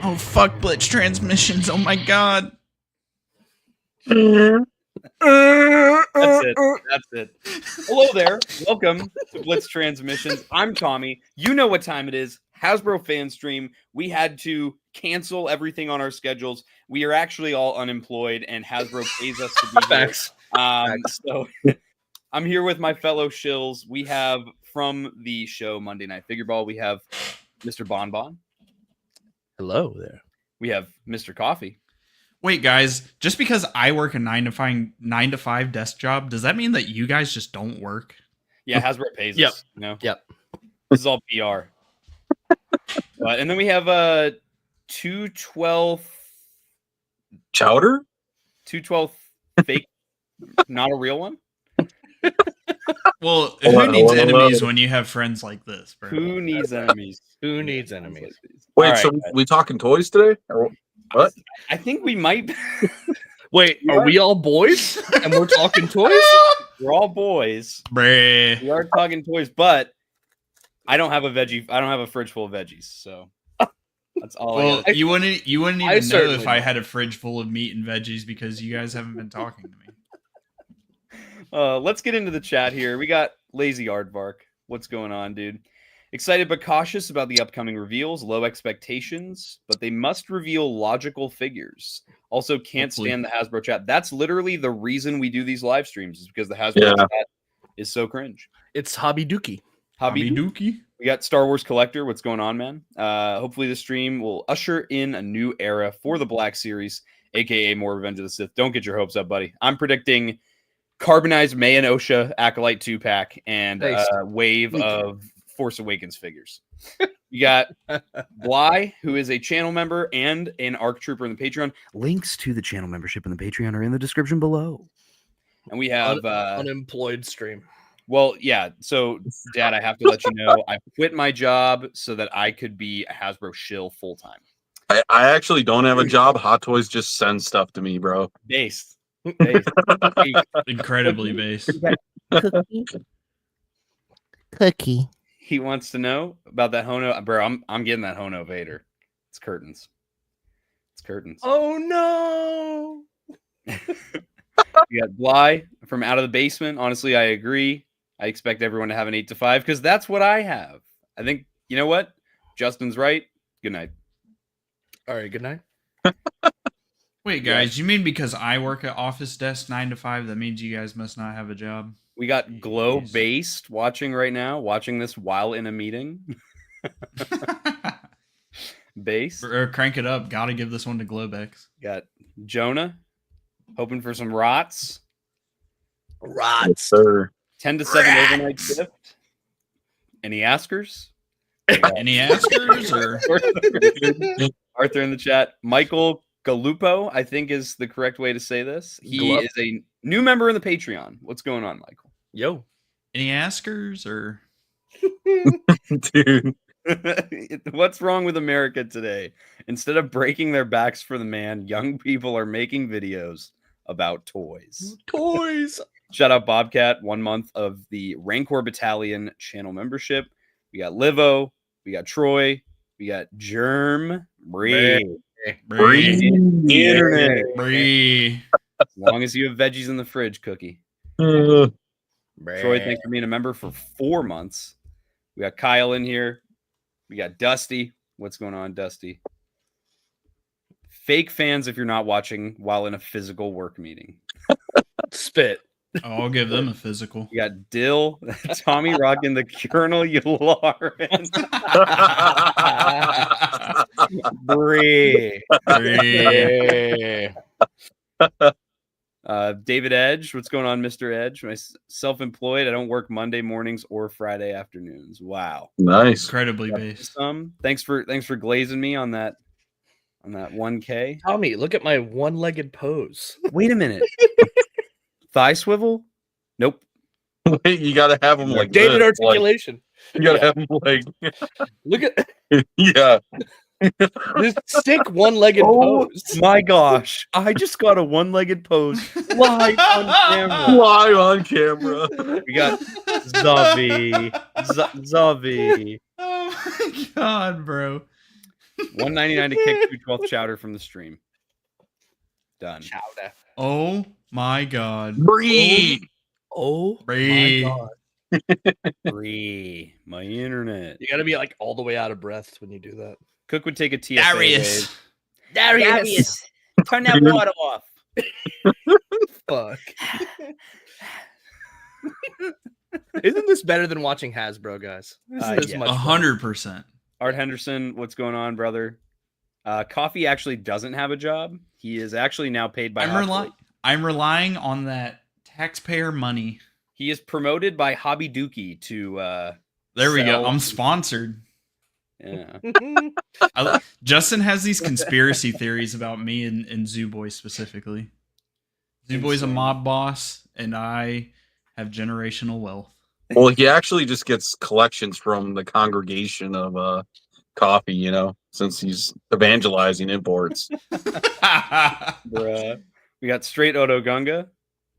Oh, fuck Blitz transmissions. Oh, my God. That's it. Hello there. Welcome to Blitz Transmissions. I'm Tommy. You know what time it is. Hasbro Fanstream. We had to cancel everything on our schedules. We are actually all unemployed, and Hasbro pays us to be here. So I'm here with my fellow shills. We have from the show Monday Night Figureball, we have Mr. Bonbon. Hello there. We have MrCawfee. Wait, guys, just because I work a 9 to 5 desk job, does that mean that you guys just don't work? Yeah, Hasbro pays Yep. us. You know? Yep. This is all PR. And then we have 212 Chowder? 212 fake, not a real one. Well, who needs enemies when you have friends like this, bro? Who needs enemies? Who needs enemies? Wait, All so right, we talking toys today? Or what? I think we might. Wait, are we all boys and we're talking toys? We're all boys. Bruh. We are talking toys, but I don't have a fridge full of veggies, so that's all. Well, you wouldn't even know certainly if I had a fridge full of meat and veggies because you guys haven't been talking to me. Let's get into the chat here. We got Lazy Aardvark. What's going on, dude? Excited but cautious about the upcoming reveals. Low expectations, but they must reveal logical figures. Also, can't stand the Hasbro chat. That's literally the reason we do these live streams, is because the Hasbro chat is so cringe. It's Hobby Dookie. Hobby Dookie. We got Star Wars Collector. What's going on, man? Hopefully the stream will usher in a new era for the Black Series, aka more Revenge of the Sith. Don't get your hopes up, buddy. I'm predicting carbonized May and Osha Acolyte 2-pack and a wave of Force Awakens figures. You got Bly, who is a channel member and an ARC Trooper in the Patreon. Links to the channel membership in the Patreon are in the description below. And we have unemployed stream. Well, yeah. So, Dad, I have to let you know I quit my job so that I could be a Hasbro shill full time. I actually don't have a job. Hot Toys just send stuff to me, bro. Based. Incredibly based. Cookie. He wants to know about that Hono. Bro, I'm getting that Hono Vader. It's curtains. It's curtains. Oh no. You got Bly from Out of the Basement. Honestly, I agree. I expect everyone to have an 8 to 5 because that's what I have. I think, you know what? Justin's right. Good night. All right, good night. Wait, guys, you mean because I work at office desk 9 to 5, that means you guys must not have a job? We got Glow Based watching right now, watching this while in a meeting. Base. Or crank it up. Gotta give this one to Globex. Got Jonah, hoping for some rots. Yes, sir. 10 to 7 overnight shift. Any askers? Any askers? Or Arthur in the chat. Michael Galupo, I think is the correct way to say this. He is a new member in the Patreon. What's going on, Michael? Yo. Any askers? Or Dude. What's wrong with America today? Instead of breaking their backs for the man, young people are making videos about toys. Toys. Shout out Bobcat, 1 month of the Rancor Battalion channel membership. We got Livo, we got Troy, we got Germ, Bree. Internet. Bree. As long as you have veggies in the fridge, Cookie. Uh, Troy, thanks for being a member for 4 months. We got Kyle in here. We got Dusty. What's going on, Dusty? Fake fans if you're not watching while in a physical work meeting. Spit. I'll give them a physical. You got Dill, Tommy rocking the Colonel Yularen. Bree. David Edge. What's going on, Mr. Edge? My self-employed. I don't work Monday mornings or Friday afternoons. Wow. Nice. Incredibly based. Thanks for glazing me on that 1K. Tommy, look at my one-legged pose. Wait a minute. Thigh swivel? Nope. Wait, you gotta have them like David this, articulation. Like, you gotta have them like Look at yeah. This sick one-legged pose. My gosh. I just got a one-legged pose live on camera. Live on camera. We got Zavi. Zavi. Oh my god, bro. $1.99 to kick 2/12 chowder from the stream. Done. Chowder. Oh my god. Breathe. Oh Bree. my god. Free. My internet. You gotta be like all the way out of breath when you do that. Cook would take a TSA Darius. wave. Darius. Turn that water off. Fuck. Isn't this better than watching Hasbro, guys? This is yeah. much better. 100%. Art Henderson, what's going on, brother? Coffee actually doesn't have a job. He is actually now paid by I'm relying on that taxpayer money. He is promoted by Hobby Dookie to There we go. sell- I'm sponsored. Yeah. Justin has these conspiracy theories about me and Zoo Boy specifically. Zoo Boy's a Insane. mob boss, and I have generational wealth. Well, he actually just gets collections from the congregation of coffee, you know, since he's evangelizing imports. Bruh. We got straight Odo Gunga.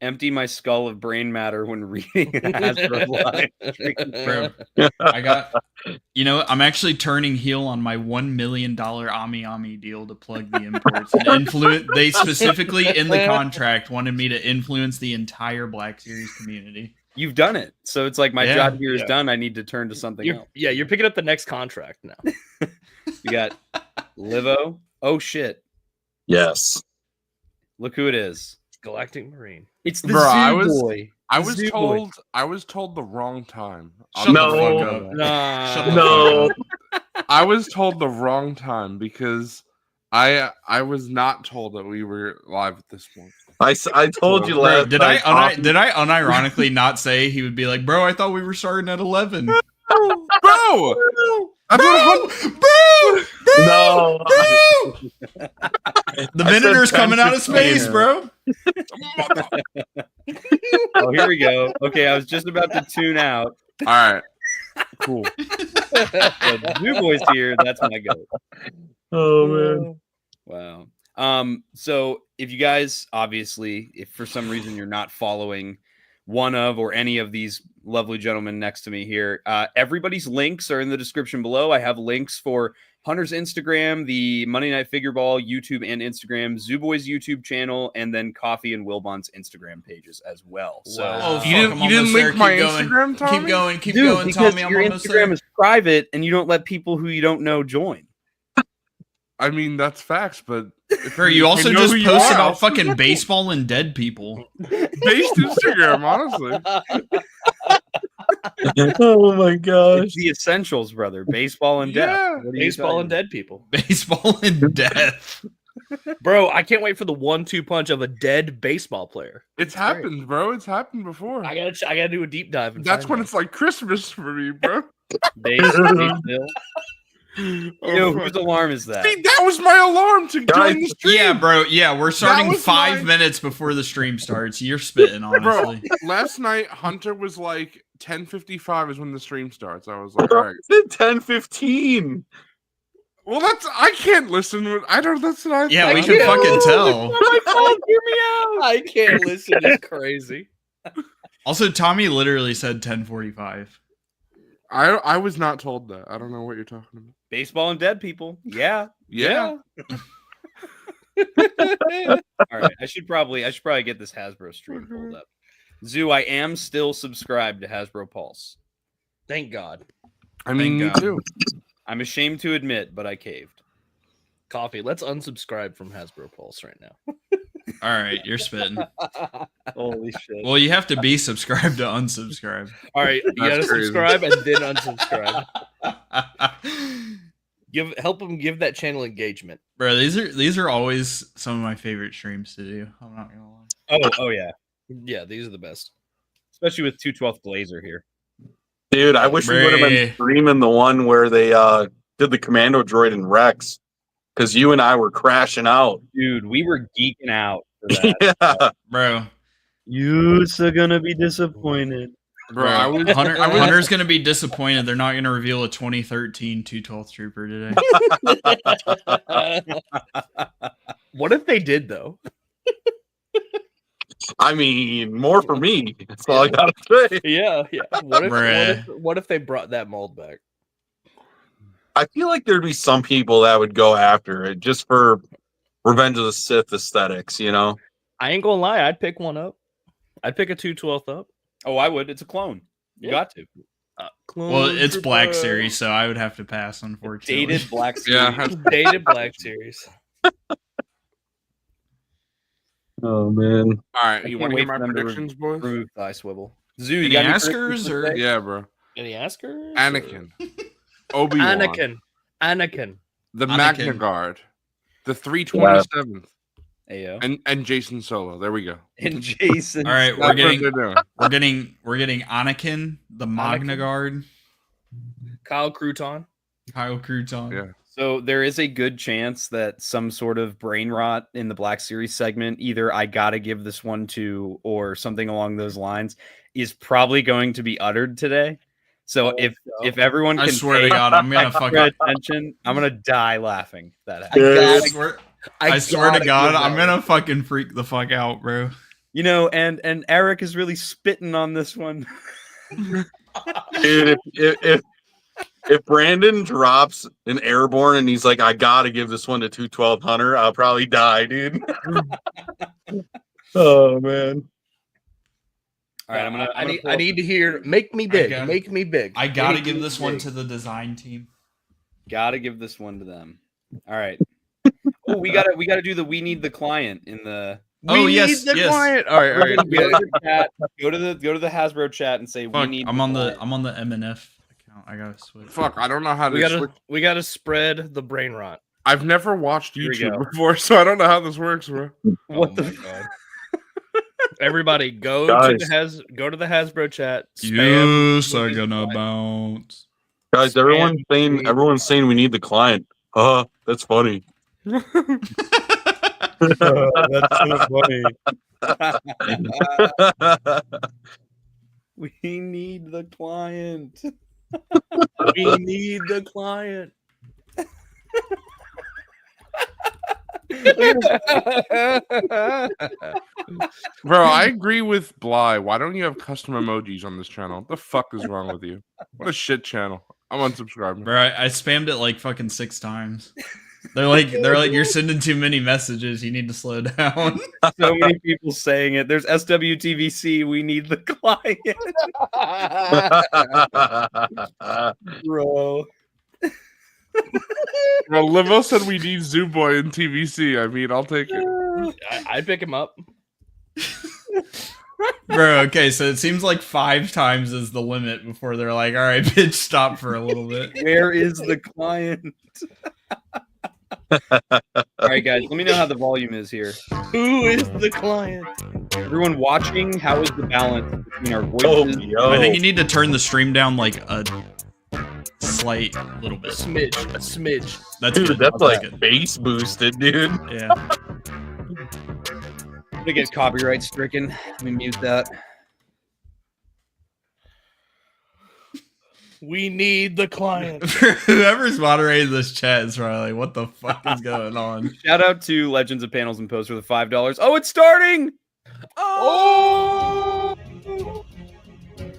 Empty my skull of brain matter when reading Hasbro Live. Bro, I got, I'm actually turning heel on my $1 million Ami Ami deal to plug the imports and influence. They specifically in the contract wanted me to influence the entire Black Series community. You've done it. So it's like my Yeah. job here is Yeah. done. I need to turn to something else. You're picking up the next contract now. We got Livo. Oh shit. Yes. Look who it is. Galactic Marine. It's the Bro, I Zoo was- Boy. I The was Zoo Boy. told the wrong time. Shut No. the fuck up. Nah. Shut the No. I was told the wrong time because I was not told that we were live at this point. I told you Bro, last did I night, Coffee. did I unironically not say he would be like, bro, I thought we were starting at 11. Bro, I thought No. The I said Minotaur's coming out of 10:15. space, bro. Oh, here we go. Okay, I was just about to tune out. all right. Cool. The Zoo Boy's here. That's my goat. Oh man. Wow. So if you guys, obviously, if for some reason you're not following one of or any of these lovely gentlemen next to me here, everybody's links are in the description below. I have links for Hunter's Instagram, the Monday Night Figureball YouTube and Instagram, Zooboy's YouTube channel, and then Coffee and Wilbon's Instagram pages as well. So Wow. Oh, You fuck, didn't- I'm you didn't almost link there. my Keep going. Instagram, Tommy? Keep going, keep dude, going, because Tommy. I'm your almost Instagram there. is private and you don't let people who you don't know join. I mean, that's facts, but Bro, you also know just who you post are, about I'll- fucking baseball and dead people. based Instagram, honestly. Oh my gosh. It's the essentials, brother. Baseball and death. Yeah. What are you Baseball talking and dead people. Baseball and death. Bro, I can't wait for the 1-2 punch of a dead baseball player. It's great. happened, bro. It's happened before. I gotta do a deep dive. And That's find when that. it's like Christmas for me, bro. Base Bill. Yo, whose alarm is that? See, that was my alarm to Guys, join the stream. Yeah, bro. Yeah, we're starting was 5 my- minutes before the stream starts. You're spitting, honestly. Last night, Hunter was like 10:55 is when the stream starts. I was like, all right. 10:15. Well, I can't listen. I don't. That's what I. Yeah, we thought. can can't- fucking tell. My phone, hear me out. I can't listen. It's crazy. Also, Tommy literally said 10:45. I was not told that. I don't know what you're talking about. Baseball and dead people. Yeah. Yeah. All right. I should probably get this Hasbro stream pulled up. Zoo, I am still subscribed to Hasbro Pulse. Thank God. I mean, Thank me too. I'm ashamed to admit, but I caved. Coffee. Let's unsubscribe from Hasbro Pulse right now. All right, you're spitting. Holy shit. Well, you have to be subscribed to unsubscribe. All right, you gotta That's crazy. subscribe and then unsubscribe. Help them give that channel engagement. Bro, these are always some of my favorite streams to do. I'm not gonna lie. Oh yeah. Yeah, these are the best. Especially with 212th Blazer here. Dude, I wish we would have Ray. been streaming the one where they did the commando droid and Rex. Because you and I were crashing out. Dude, we were geeking out for that. Yeah. Bro, You're so gonna be disappointed. Bro, I was Hunter's gonna be disappointed. They're not gonna reveal a 2013 212th Trooper today. What if they did though? I mean, more for me. That's all I gotta say. Yeah. Bruh. What if they brought that mold back? I feel like there'd be some people that would go after it just for Revenge of the Sith aesthetics, you know? I ain't gonna lie, I'd pick one up. I'd pick a 212th up. Oh, I would. It's a clone. You got to. Well, it's Black Series, so I would have to pass, unfortunately. Dated Black Series. Yeah. Dated Black Series. Oh, man. All right, you can't want to wait hear my for them to predictions, boys? Remove thigh swivel. Zoo, you Any got any askers predictions or- today? Yeah, bro. Any Askers? Anakin, Obi-Wan, Anakin. the Anakin. Magna Guard, the 327th, Ayo. and Jason Solo. There we go. And Jason. All right, That's what they're doing. we're getting Anakin, the Magna Guard, Kyle Crouton. Kyle Crouton. Yeah. So there is a good chance that some sort of brain rot in the Black Series segment, either I gotta give this one to or something along those lines, is probably going to be uttered today. So if everyone I can swear to pay God, I'm gonna extra fucking. attention, I'm gonna die laughing. That I happens. swear to God, I'm gonna fucking freak the fuck out, bro. You know, and Eric is really spitting on this one. Dude, if Brandon drops an airborne and he's like, I gotta give this one to 212 Hunter, I'll probably die, dude. Oh, man. All right, I need to hear "Make Me Big." Okay. Make me big. I gotta Make give me this one big. to the design team. Gotta give this one to them. All right. Oh, we gotta do the we need the client in the Oh, We yes, need the yes. client. All right. go to the chat, go to the Hasbro chat and say we Fuck, need I'm on the client. MNF account. I gotta switch. Fuck, I don't know how to. We gotta spread the brain rot. I've never watched Here we YouTube go. before, so I don't know how this works, bro. What Oh the my God. Everybody, go Guys. to the Hasbro chat. Yes, I'm with gonna this bounce. Guys, everyone's Spam. everyone's saying we need the client. That's funny. That's so funny. We need the client. We need the client. Bro, I agree with Bly. Why don't you have custom emojis on this channel? What the fuck is wrong with you? What a shit channel. I'm unsubscribing. Bro, I spammed it like fucking 6 times. They're like, you're sending too many messages. You need to slow down. So many people saying it. There's SWTVC. We need the client, bro. Well, Livo said we need Zoo Boy in TVC. I mean, I'll take it. I'd pick him up. Bro, okay, so it seems like 5 times is the limit before they're like, all right, bitch, stop for a little bit. Where is the client? All right, guys. Let me know how the volume is here. Who is the client? Everyone watching, how is the balance between our Oh, voices? yo. I think you need to turn the stream down like a slight little A bit. smidge. That's Dude, good. that's I'll like take it. bass boosted, dude. Yeah. I'm gonna get copyright stricken. Let me mute that. We need the client. Whoever's moderating this chat is probably like, what the fuck is going on? Shout out to Legends of Panels and Posts for the $5. Oh, it's starting! Oh!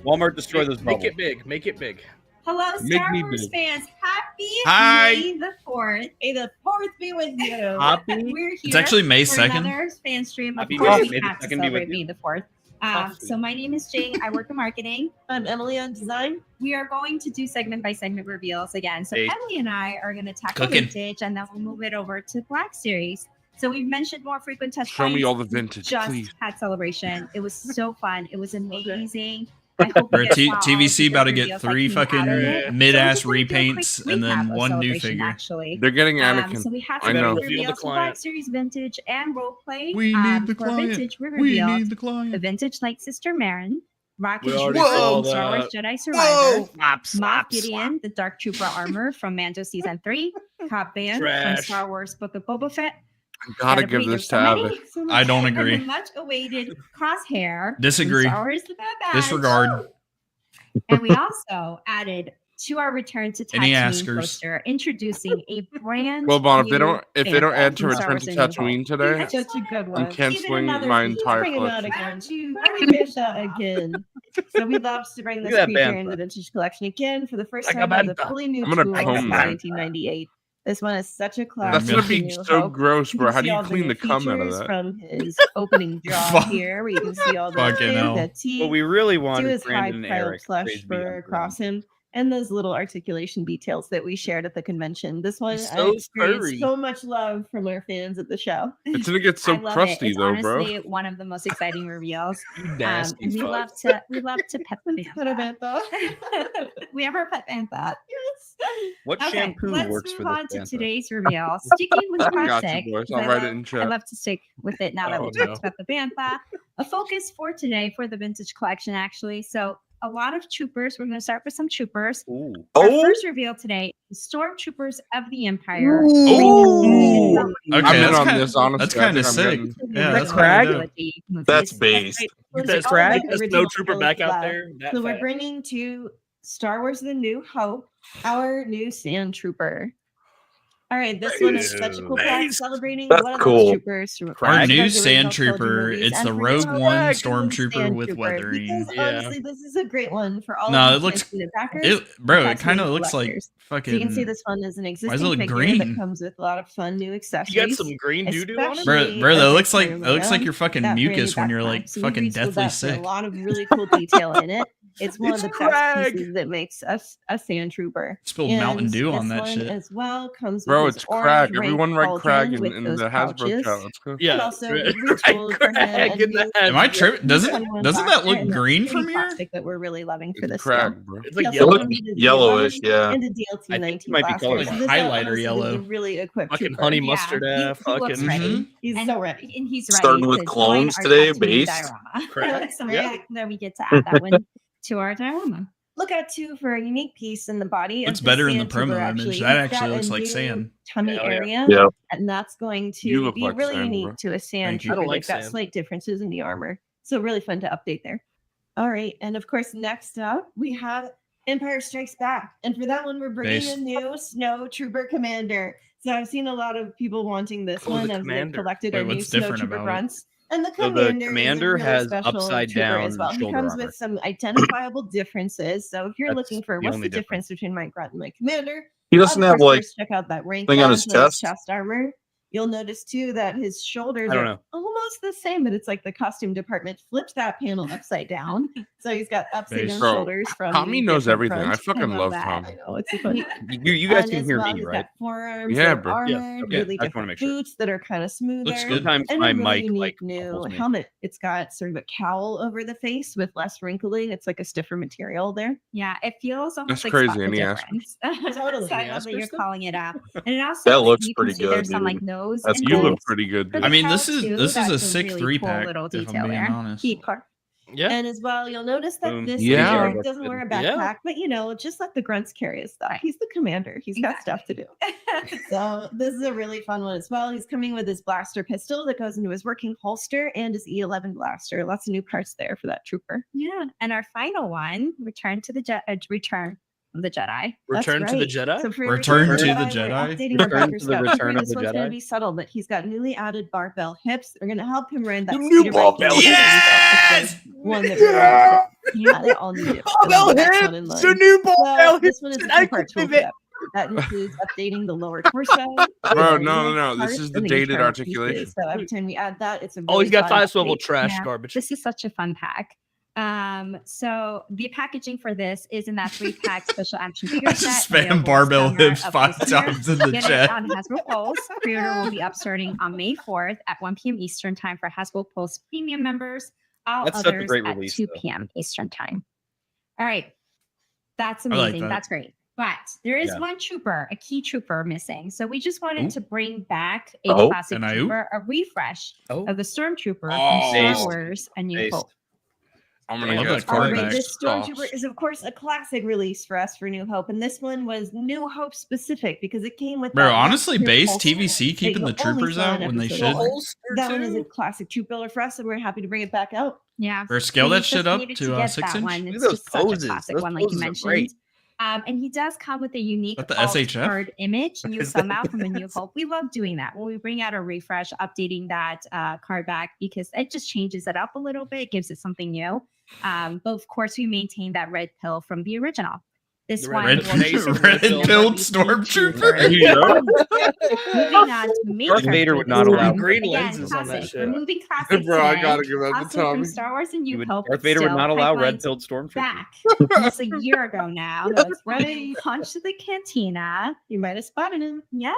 Walmart destroy those Make bubbles. it big. Make it big. Hello, Make Star me Wars big. fans. Happy Hi. May the 4th. May the 4th be with you. Happy? We're here It's actually May for 2nd. another fan stream. Of Happy course, May we the have to 2nd be with celebrate you. May the 4th. Happy. So my name is Jane. I work in marketing. I'm Emily on design. We are going to do segment by segment reveals again. So Hey. Emily and I are going to tackle Cooking. vintage, and then we'll move it over to Black Series. So we've mentioned more frequent touch Show me points. all the vintage, Just please. had celebration. It was so fun. It was amazing. I hope Bro, we get all TVC the about to good get reveals that 3 came out fucking of it. mid-ass So we're just gonna do a quick repaints and then recap of 1 new Celebration, figure. Actually. They're getting Anakin. So we have I some know. good Reveal the reveals for Black client. Series Vintage and Roleplay. We need the For client. Vintage, we We revealed need the the client. Vintage Light Sister Marin, Rocket We already Trooper saw from Star Wars that. Jedi Survivor, Slap, Moff slap, Gideon, the Dark Trooper armor from Mando Season 3, Cobb Band from Trash. Star Wars Book of Boba Fett. I gotta give There's this so to many, Abbott. so much, I don't and agree. the much awaited Crosshair. from Disagree. Star Wars The Bad Batch. Disregard. And we also added to our Return to Any Tatooine askers? poster, introducing a brand Well, Bon, if they new don't add Bantha to from Star Return to Wars: A New Hope. Tatooine today, Such a good one. I'm canceling my entire collection. Again. So we'd love to bring this Look at that creature Bantha. into the vintage collection again for the first Like a time as a Bantha. fully new I'm gonna tool comb since that. 1998. This one is such a That's classic. That's gonna gonna be New so Hope. gross, You bro. can How do see you all the clean new the cum out of features that? from his opening jaw Fuck. here, where you can see all the Fucking fin, hell. the teeth, What we really to wanted his high Brandon and pile Eric plush praise be fur unto across them. him, and those little articulation details that we shared at the convention. This one He's I so experienced furry. so much love from our fans at the show. It's gonna get so I love crusty it. It's though, bro. honestly one of the most exciting reveals. You nasty And we fuck. love to pet the Put a Bantha. Bantha. We have our pet Bantha. What Okay, shampoo let's works for move on this to Bantha? today's reveal. Sticking with I got you, classic, boys. 'cause I'll write it in I chat. love to stick with it now that we Oh, talked no. about the Bantha. A focus for today for the vintage collection, actually. So a lot of troopers. We're going to start with some troopers. Ooh. Our Oh, first reveal today: Stormtroopers of the Empire. Ooh. Okay, I'm in that's on kinda- this, honestly. That's I kind of think I'm sick. getting- Yeah, that's Crag? kind of dope. that's based. You Those said are all Crag? the That's no original trooper kills back out left. there. That So we're fast. bringing to Star Wars: The New Hope our new Sand Trooper. All right, this one is such a cool pack celebrating That's one of cool. those troopers from Our Crag? new those original sand trilogy trooper. movies, It's and the for Rogue this One Crag, Stormtrooper Sand with Trooper, weathering. Because Yeah. honestly, this is a great one for all No, of it you looks- Transcendent backers. Bro, it Tatooine kind of looks like collectors. fucking. So you can see this one is an it existing look figure green? that comes with a lot of fun new accessories. You got some green doo doo on it? especially Bro, that as looks I like carry that looks like around your fucking that brand new mucus when you're backpack. like So we fucking retooled deathly that for sick. A lot of really cool detail in it. It's one It's of the best Crag. pieces that makes us a sand trooper. Spilled Mountain And Dew on this that one shit. as well comes Bro, with it's his orange Crag. rank Everyone write Crag cauldron in, with in those the Hasbro pouches. chat. Let's go. Yeah. And also Crag we retooled for him a in the new Am I head. tripping? Doesn't 21 that blaster, look and that's green pretty from here? plastic that we're really loving for It's this Crag, deal. bro. It's He like also It yellow. looks comes with the yellowish, D11 yeah. and the I think it DLT-19 might be blaster. colorblind. So Like this highlighter honestly is yellow. a really equipped Fucking trooper. honey Yeah, mustard. he looks Fucking. ready. He's And- so ready. And he's ready Starting with to join clones our today, Tatooine based. diorama. Correct. So Yeah. that we get to add that one to our diorama. Look out too for a unique piece in the body. Looks of better in the sand trooper, promo actually. image. He's That got actually a looks like new sand. tummy Hell yeah. area, Yeah. and that's going You to look be like really sand, unique bro. to a sand Thank you. I trooper. don't like They've got sand. slight differences in the armor, so really fun to update there. All right, and of course, next up we have Empire Strikes Back, and for that one, we're bringing Based. a new Snow Trooper Commander. So I've seen a lot of people wanting this Oh, the one as they've commander. collected Wait, our new what's Snow different Trooper about it? grunts. And the So commander, the is a commander really has special upside trooper down as well. He shoulder comes armor. with some identifiable differences. So if you're That's looking for the what's only the difference between my grunt and my commander, He doesn't of have course, like first check out that rank thing on badge his on chest? armor. You'll notice too that his shoulders I don't are know. almost the same, but it's like the costume department flipped that panel upside down. So he's got upside down Bro, shoulders from Tommy the knows different everything. I fronts. fucking love that. Tommy. I know it's a fun. You guys And can as hear well, me, he's right? got forearms Yeah, that are bro. armored, okay. really I just wanna different make sure. boots that are kind of smoother. Looks good. Sometimes And my a really mic unique like new muffles me. helmet. It's got sort of a cowl over the face with less wrinkling. It's like a stiffer material there. Yeah, it feels almost That's like crazy. spot the Any difference. Totally. So I Any love that you're aspers, though? calling it out. And it also That looks you can pretty see there's good, some like dude. nose. That's and You cool. look bolts. pretty good, For dude. the I mean, cowl, this is too, this is a that's sick really cool 3-pack. little If I'm detail being there. honest. Heat car. Yeah. And as well, you'll notice that Boom. this Yeah. figure doesn't wear a backpack, Yeah. but just let the grunts carry his stuff. He's the commander. He's got stuff to do. So this is a really fun one as well. He's coming with his blaster pistol that goes into his working holster and his E11 blaster. Lots of new parts there for that trooper. Yeah. And our final one, Return of the Jedi. That's Return to the right. Jedi. So for Return Return to the we're Jedi? updating our Return biker to the scout. Return of This the one's going Jedi? to be subtle, but he's got newly added barbell hips. They're going to help him run that The new speeder bike barbell game. Yes! One that really yeah, they all need it. Barbell That's hips! one in line. The new So barbell this one is a I two-part believe toolkit. That includes updating the lower torso. Bro, the no. legs This part, is the and dated internal articulation. pieces. So every time we add that, it's a Oh, he's really got fun 5 swivel update. trash Yeah. garbage. This is such a fun pack. So the packaging for this is in that 3-pack special action figure I set. just spam available barbell summer hips of 5 this year. times in the Get it chat. on Hasbro Pulse. Pre-order will be up starting on May 4th at 1 p.m. Eastern time for Hasbro Pulse premium members. All That's such a others great at release, 2 though. p.m. Eastern time. All right. That's like amazing. that. That's great. But there is Yeah. one trooper, a key trooper missing. So we just wanted Ooh. to bring back a Oh. classic An IU? trooper, a refresh Oh. of the Stormtrooper Oh. from Star Based. Wars: A New Based. Hope. I'm I gonna love guess. that card Right, back. this Stormtrooper is, of course, a classic release for us for New Hope, and this one was New Hope specific because it came with. Bro, that honestly, massive base holster TVC that keeping you the only troopers saw in out when they episode should. one. That one is a classic troop builder for us, and we're happy to bring it back out. Yeah. Or scale We that just shit up needed to get 6 that inch. one. Look It's at those just such a poses. classic Those one, like you poses are mentioned. great. And he does come with a unique That the alt SHF? card image, new Is that- thumb out from a New Hope. We love doing that when we bring out a refresh, updating that card back because it just changes it up a little bit, gives it something new. But of course, we maintain that red pill from the original. This The one, red will face be of red available pilled to stormtrooper. There you go. Moving on to main Darth Vader would not characters. allow green Again, lenses on that classic. shit. Removing classics Bro, I today. gotta give that to Also from Tommy. Star Wars and New Hope. Darth Vader would still not allow pipelines red-pilled stormtroopers. back almost a year ago now. That's right. Punch to the cantina. You might have spotted him. Yes.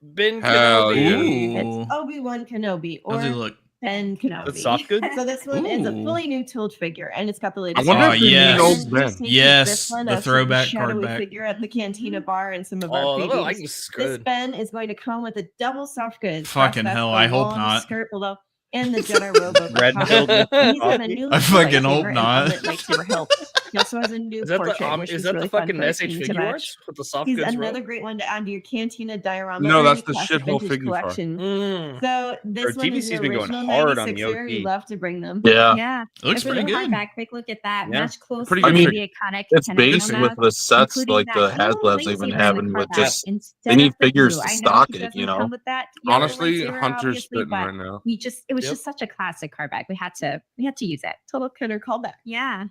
Ben Hell Kenobi. yeah. Ooh. It's Obi-Wan Kenobi or How's he look? Ben Kenobi. That's soft good? So this one is a Ooh. fully new tooled figure, and it's got the I latest. wonder Oh, if they yes. need old And Ben. just thinking Yes, this one, the sort of throwback card shadowy back. figure at the cantina bar and some of our Oh, the previews. lighting's This good. Ben is going to come with a double soft goods. Fucking That's hell, the I hope long not. Skirt below and the Jedi robe over Red top. pilled And he's got a new I fucking lightsaber hope and not. unlit lightsaber hilt. He also has a new Is that portrait, the which is is that really the fun fucking for a SH team to figure match. arts with the soft He's goods another robe? great one to add to your cantina diorama. No, or that's any the classic shithole vintage figure farm. collection. Mm. So this Bro, one is TVC's the been going original hard on the 96er. We OT. love to bring them. Yeah, Yeah. It looks If we pretty look good. back, quick look at that. Yeah. Match close Pretty to good. the iconic it's Kennedy based logo, with the sets including like the that yellow Haslabs they've lightsaber been in the having with card just back they need instead of the figures blue. to I know stock he it, doesn't you know. come with that yellow Honestly, lightsaber, Hunter's obviously, spitting but right now. it was Yep. just such a classic card back. We had to use it. Total Kenner callback. Yeah.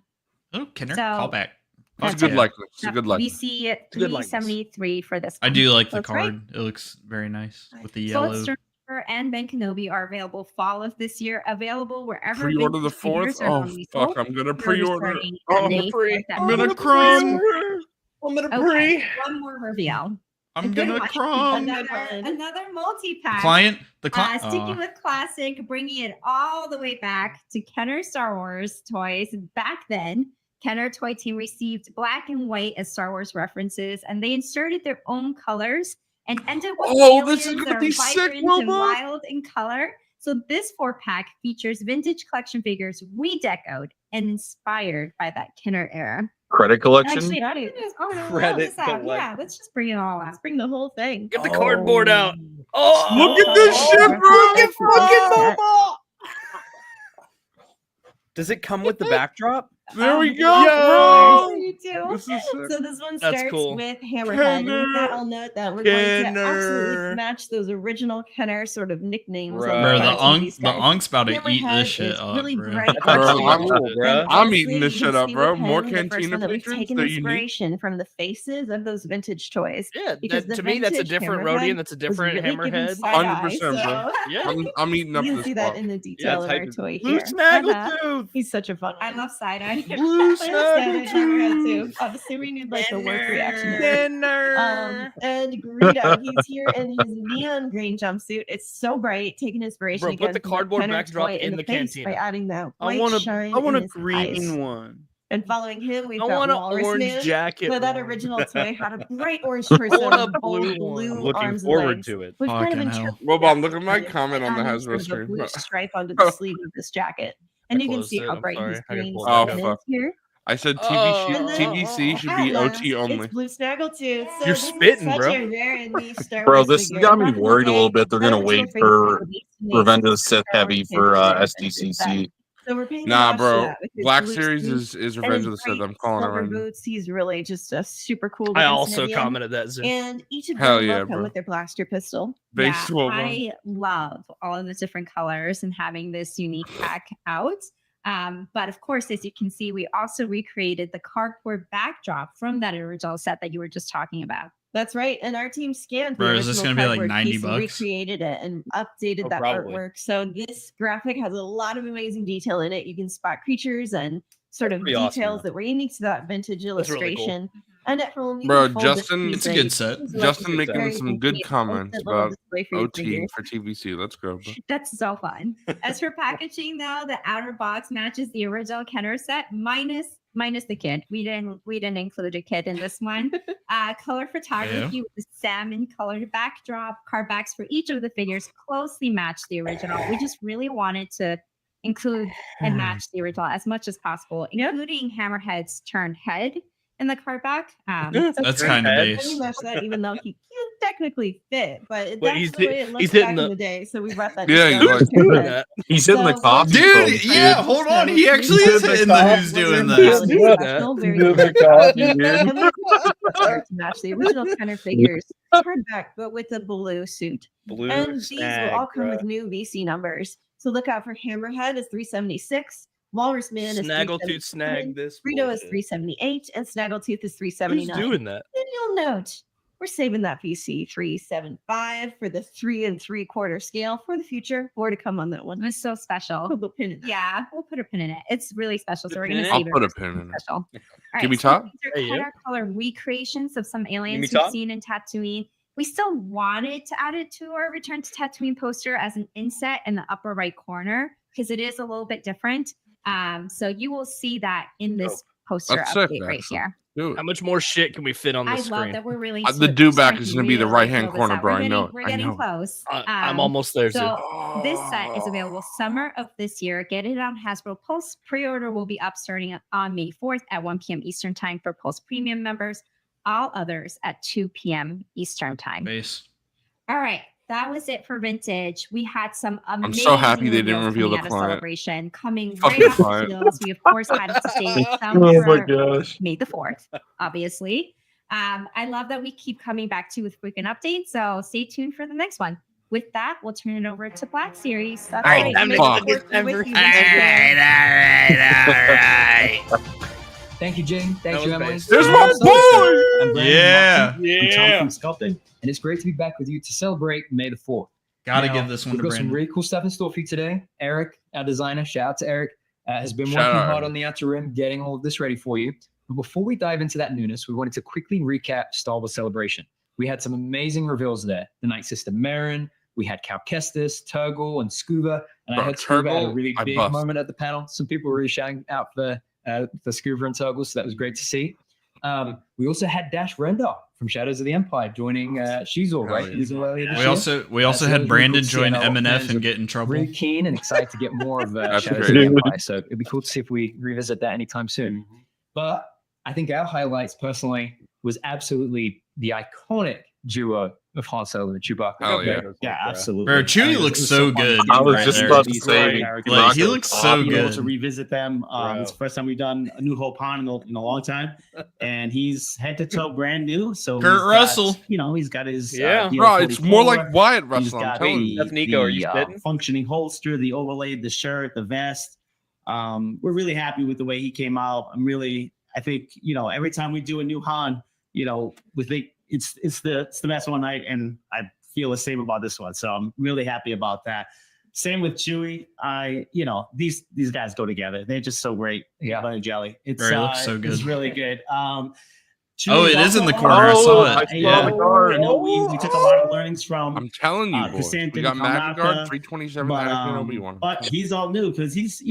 Oh, Kenner, So- callback. It's a That's good it. likeness. It's a Yep, good we likeness. see it It's a good likeness. 373 for this I one. do like the That's right. card. It looks very nice with the Both yellow. Stormtrooper and Ben Kenobi are available fall of this year, available wherever. Pre-order the vintage figures 4th. are Oh on fuck! Pre-order I'm gonna starting pre-order. on Oh, May 4th at I'm gonna Midnight. cry. I'm gonna Okay, one more reveal. I'm good gonna one. cry. Another multi-pack. Client, the client. Sticking with classic, bringing it all the way back to Kenner Star Wars toys. Back then, Kenner Toy Team received black and white as Star Wars references, and they inserted their own colors and ended with Oh, this is aliens gonna that be are sick, vibrant and Wilbon. wild in color. So this 4-pack features vintage collection figures redecoed and inspired by that Kenner era. Credit collection. Actually, Credit. oh no, Credit yeah, collection. let's just bring it all out. Let's bring the whole thing. Get the cardboard out. Oh, Look at this shit, bro. Look at fucking Momo. Does it come with the backdrop? There we Oh, go, yeah. bro. You do. This is sick. So this one That's starts cool. with Hammerhead. And with that, I'll note that we're going to Kenner. absolutely match those original Kenner sort of nicknames. on Bro, Bro, the the cartoon the guys. unk's about to eat Hammerhead this shit is up, really bro. bright. That's Bro, actually I'm- cool, bro. I'm eating Obviously, this you shit can up, see bro. with More him, the first cantina one that we've patrons. taken They're unique. inspiration from the faces of those vintage toys. Yeah, Because that, the to me, that's a vintage different Hammerhead Rodian. That's a Was different really given Hammerhead. side eye, 100%, bro. Yeah. I'm eating up You this see that box. in the detail of type our is- toy Blue here. Snaggletooth. He's such a fun one. I love side-eye. Blue Hammerhead Snaggletooth. too. Obviously, we need like the work reaction. here. Dinner. And Greedo, he's here in his neon green jumpsuit. It's so bright, taking inspiration Bro, put again the from cardboard Kenner backdrop toy in the face cantina. by adding that I white want a, shine I want in a his green eyes. one. And following him, we've I got want an Walrus orange Man. jacket. So that one. original toy had a bright orange torso want a and bold blue blue one. I'm looking arms forward and legs. to it. We've kind of Fucking been hell. choking Well, Bob, look at my by comment on the adding Hasbro sort of a stream. blue stripe onto the sleeve of this jacket. And I you can closed see it, how I'm bright sorry. his I gotta green pull it skin back is here. I said Oh. TVC should be At OT last, only. It's Blue Snaggletooth. So You're this is spitting, such bro. a rare and niche Star Bro, Wars this figure. got me Back in the worried a day, little bit. They're gonna that wait original for figure was Revenge of the Star Sith Wars heavy for Championship SDCC. So we're paying Nah, homage to bro. that with his Black blue Series suit is and Revenge his of the Sith. bright I'm calling it silver right now. boots. He's really just a super cool. I looking also Simian. commented that. Zoom. And each of Hell them yeah, will come bro. with their blaster pistol. Base Wilbon. I love all of the different colors and having this unique pack out. But of course, as you can see, we also recreated the cardboard backdrop from that original set that you were just talking about. That's right. And our team scanned the Bro, is this original gonna be like cardboard 90 piece and bucks? recreated it and updated Oh, that probably. artwork. So this graphic has a lot of amazing detail in it. You can spot creatures and sort of pretty awesome, details though. that were unique to that vintage That's really cool. illustration. And at home, you Bro, can fold this Justin- piece It's a and good you set. can use it like Justin a making very some good complete comments ultimate level about display for your OT figure. for TVC. Let's go, bro. That's so fun. As for packaging, though, the outer box matches the original Kenner set minus the kit. We didn't include a kit in this one. Color photography with the salmon colored backdrop. Card backs for each of the figures closely match the original. We just really wanted to include and match the original as much as possible, including Hammerhead's turned head in the card back. That's kind of Let base. me match that, even though he can't technically fit, but Wait, that's the way it looks he's back hitting in the- the day. So we brought that. Yeah, down he's like- to Doing head. that. He's hitting the So, coffee. Dude, yeah, hold on. He actually is hitting the who's doing Very that. special, very Doing the special. coffee, dude. And we to match the original Kenner figures turned back, but with the blue suit. Blue And these snag, will all come bruh. with new VC numbers. So look out for Hammerhead is 376, Walrus Man is Snaggletooth 377, snag this. Frito is bullshit. 378, and Snaggletooth is Who's 379. doing that? And you'll note we're saving that VC 375 for the 3 3/4 scale for the future. More to come on that one. It's so special. Put a pin in it. Yeah, we'll put a pin in it. It's really special. So we're Pin gonna in it? save I'll it. put a for pin something in it. special. All Give me so top? these Hey, are you. color color recreations of some aliens we've top? seen in Tatooine. We still wanted to add it to our Return to Tatooine poster as an inset in the upper right corner because it is a little bit different. So you will see that in this poster That's sick, update right actually. here. Do How it. much more shit can we fit on the I love screen? that we're really The do back is starting gonna be the really right-hand fill this corner, out. bro. We're I getting, know. We're I getting know. close. I'm almost there, too. So this set is available summer of this year. Get it on Hasbro Pulse. Pre-order will be up starting on May 4th at 1 p.m. Eastern Time for Pulse Premium members. All others at 2 p.m. Eastern Time. Base. All right. That was it for vintage. We had some amazing so happy they didn't reveals reveal coming the out of client. Celebration coming Fuck right the off the client. heels. We of course had to save some Oh for my gosh. May the 4th, obviously. I love that we keep coming back to with frequent updates. So stay tuned for the next one. With that, we'll turn it over to Black Series. That's All right, right. time to Fuck. get the With you, All right. Thank you, Jane. Thank That you, was Emily. base. There's I'm my so boy! excited. I'm Brandon Yeah. Watson. I'm Tom Yeah. from Sculpting, and it's great to be back with you to celebrate May the 4th. Gotta Now, give this one we've to got some Brandon. really cool stuff in store for you today. Eric, our designer, shout out to Eric, has been Shout working out, hard Eric. on the outer rim, getting all of this ready for you. But before we dive into that newness, we wanted to quickly recap Star Wars Celebration. We had some amazing reveals there. The Night Sister Marin, we had Cal Kestis, Turgle, and Scuba. And Bro, I heard Scuba had a Turgle, really I big bust. moment at the panel. Some people were really shouting out for Scuba and Turgle, so that was great to see. We also had Dash Rendar from Shadows of the Empire joining Shizor, Hell right? yeah. He's earlier this We year. also so that had was Brandon really cool to see. join And our MNF fans and are get in trouble. really keen and excited to get more of That's Shadows great. of the Empire. So it'd be cool to see if we revisit that anytime soon. But I think our highlights personally was absolutely the iconic duo of Han Solo and Chewbacca. Hell yeah. Yeah, absolutely. Bro, Chewie It looks was so fun good. to I was right just there. about to These say, characters. Like, he Chewbacca looks was so awesome. Being able good. to revisit them. Bro. It's the first time we've done a New Hope Han in a long time, and he's head to toe brand new. So Kurt he's got, Russell. He's got his Yeah. Bro, it's more like DL44. Wyatt He's Russell. I'm got telling you. That's Nico, are you spitting? functioning holster, the overlaid, the shirt, the vest. We're really happy with the way he came out. I think every time we do a new Han, we think it's the best one night, and I feel the same about this one. So I'm really happy about that. Same with Chewie. These guys go together. They're just so great. Yeah. Bunny Jelly. It's Bro, he looks so It's good. really good. Oh, Chewie it is in the also- corner. I saw it. I saw the card. I know we took a lot of learnings from I'm telling you, boys. Chrysanthemum, We got Kamaka, Magagard, 327, but, Anakin, Obi-Wan. but he's all new because he's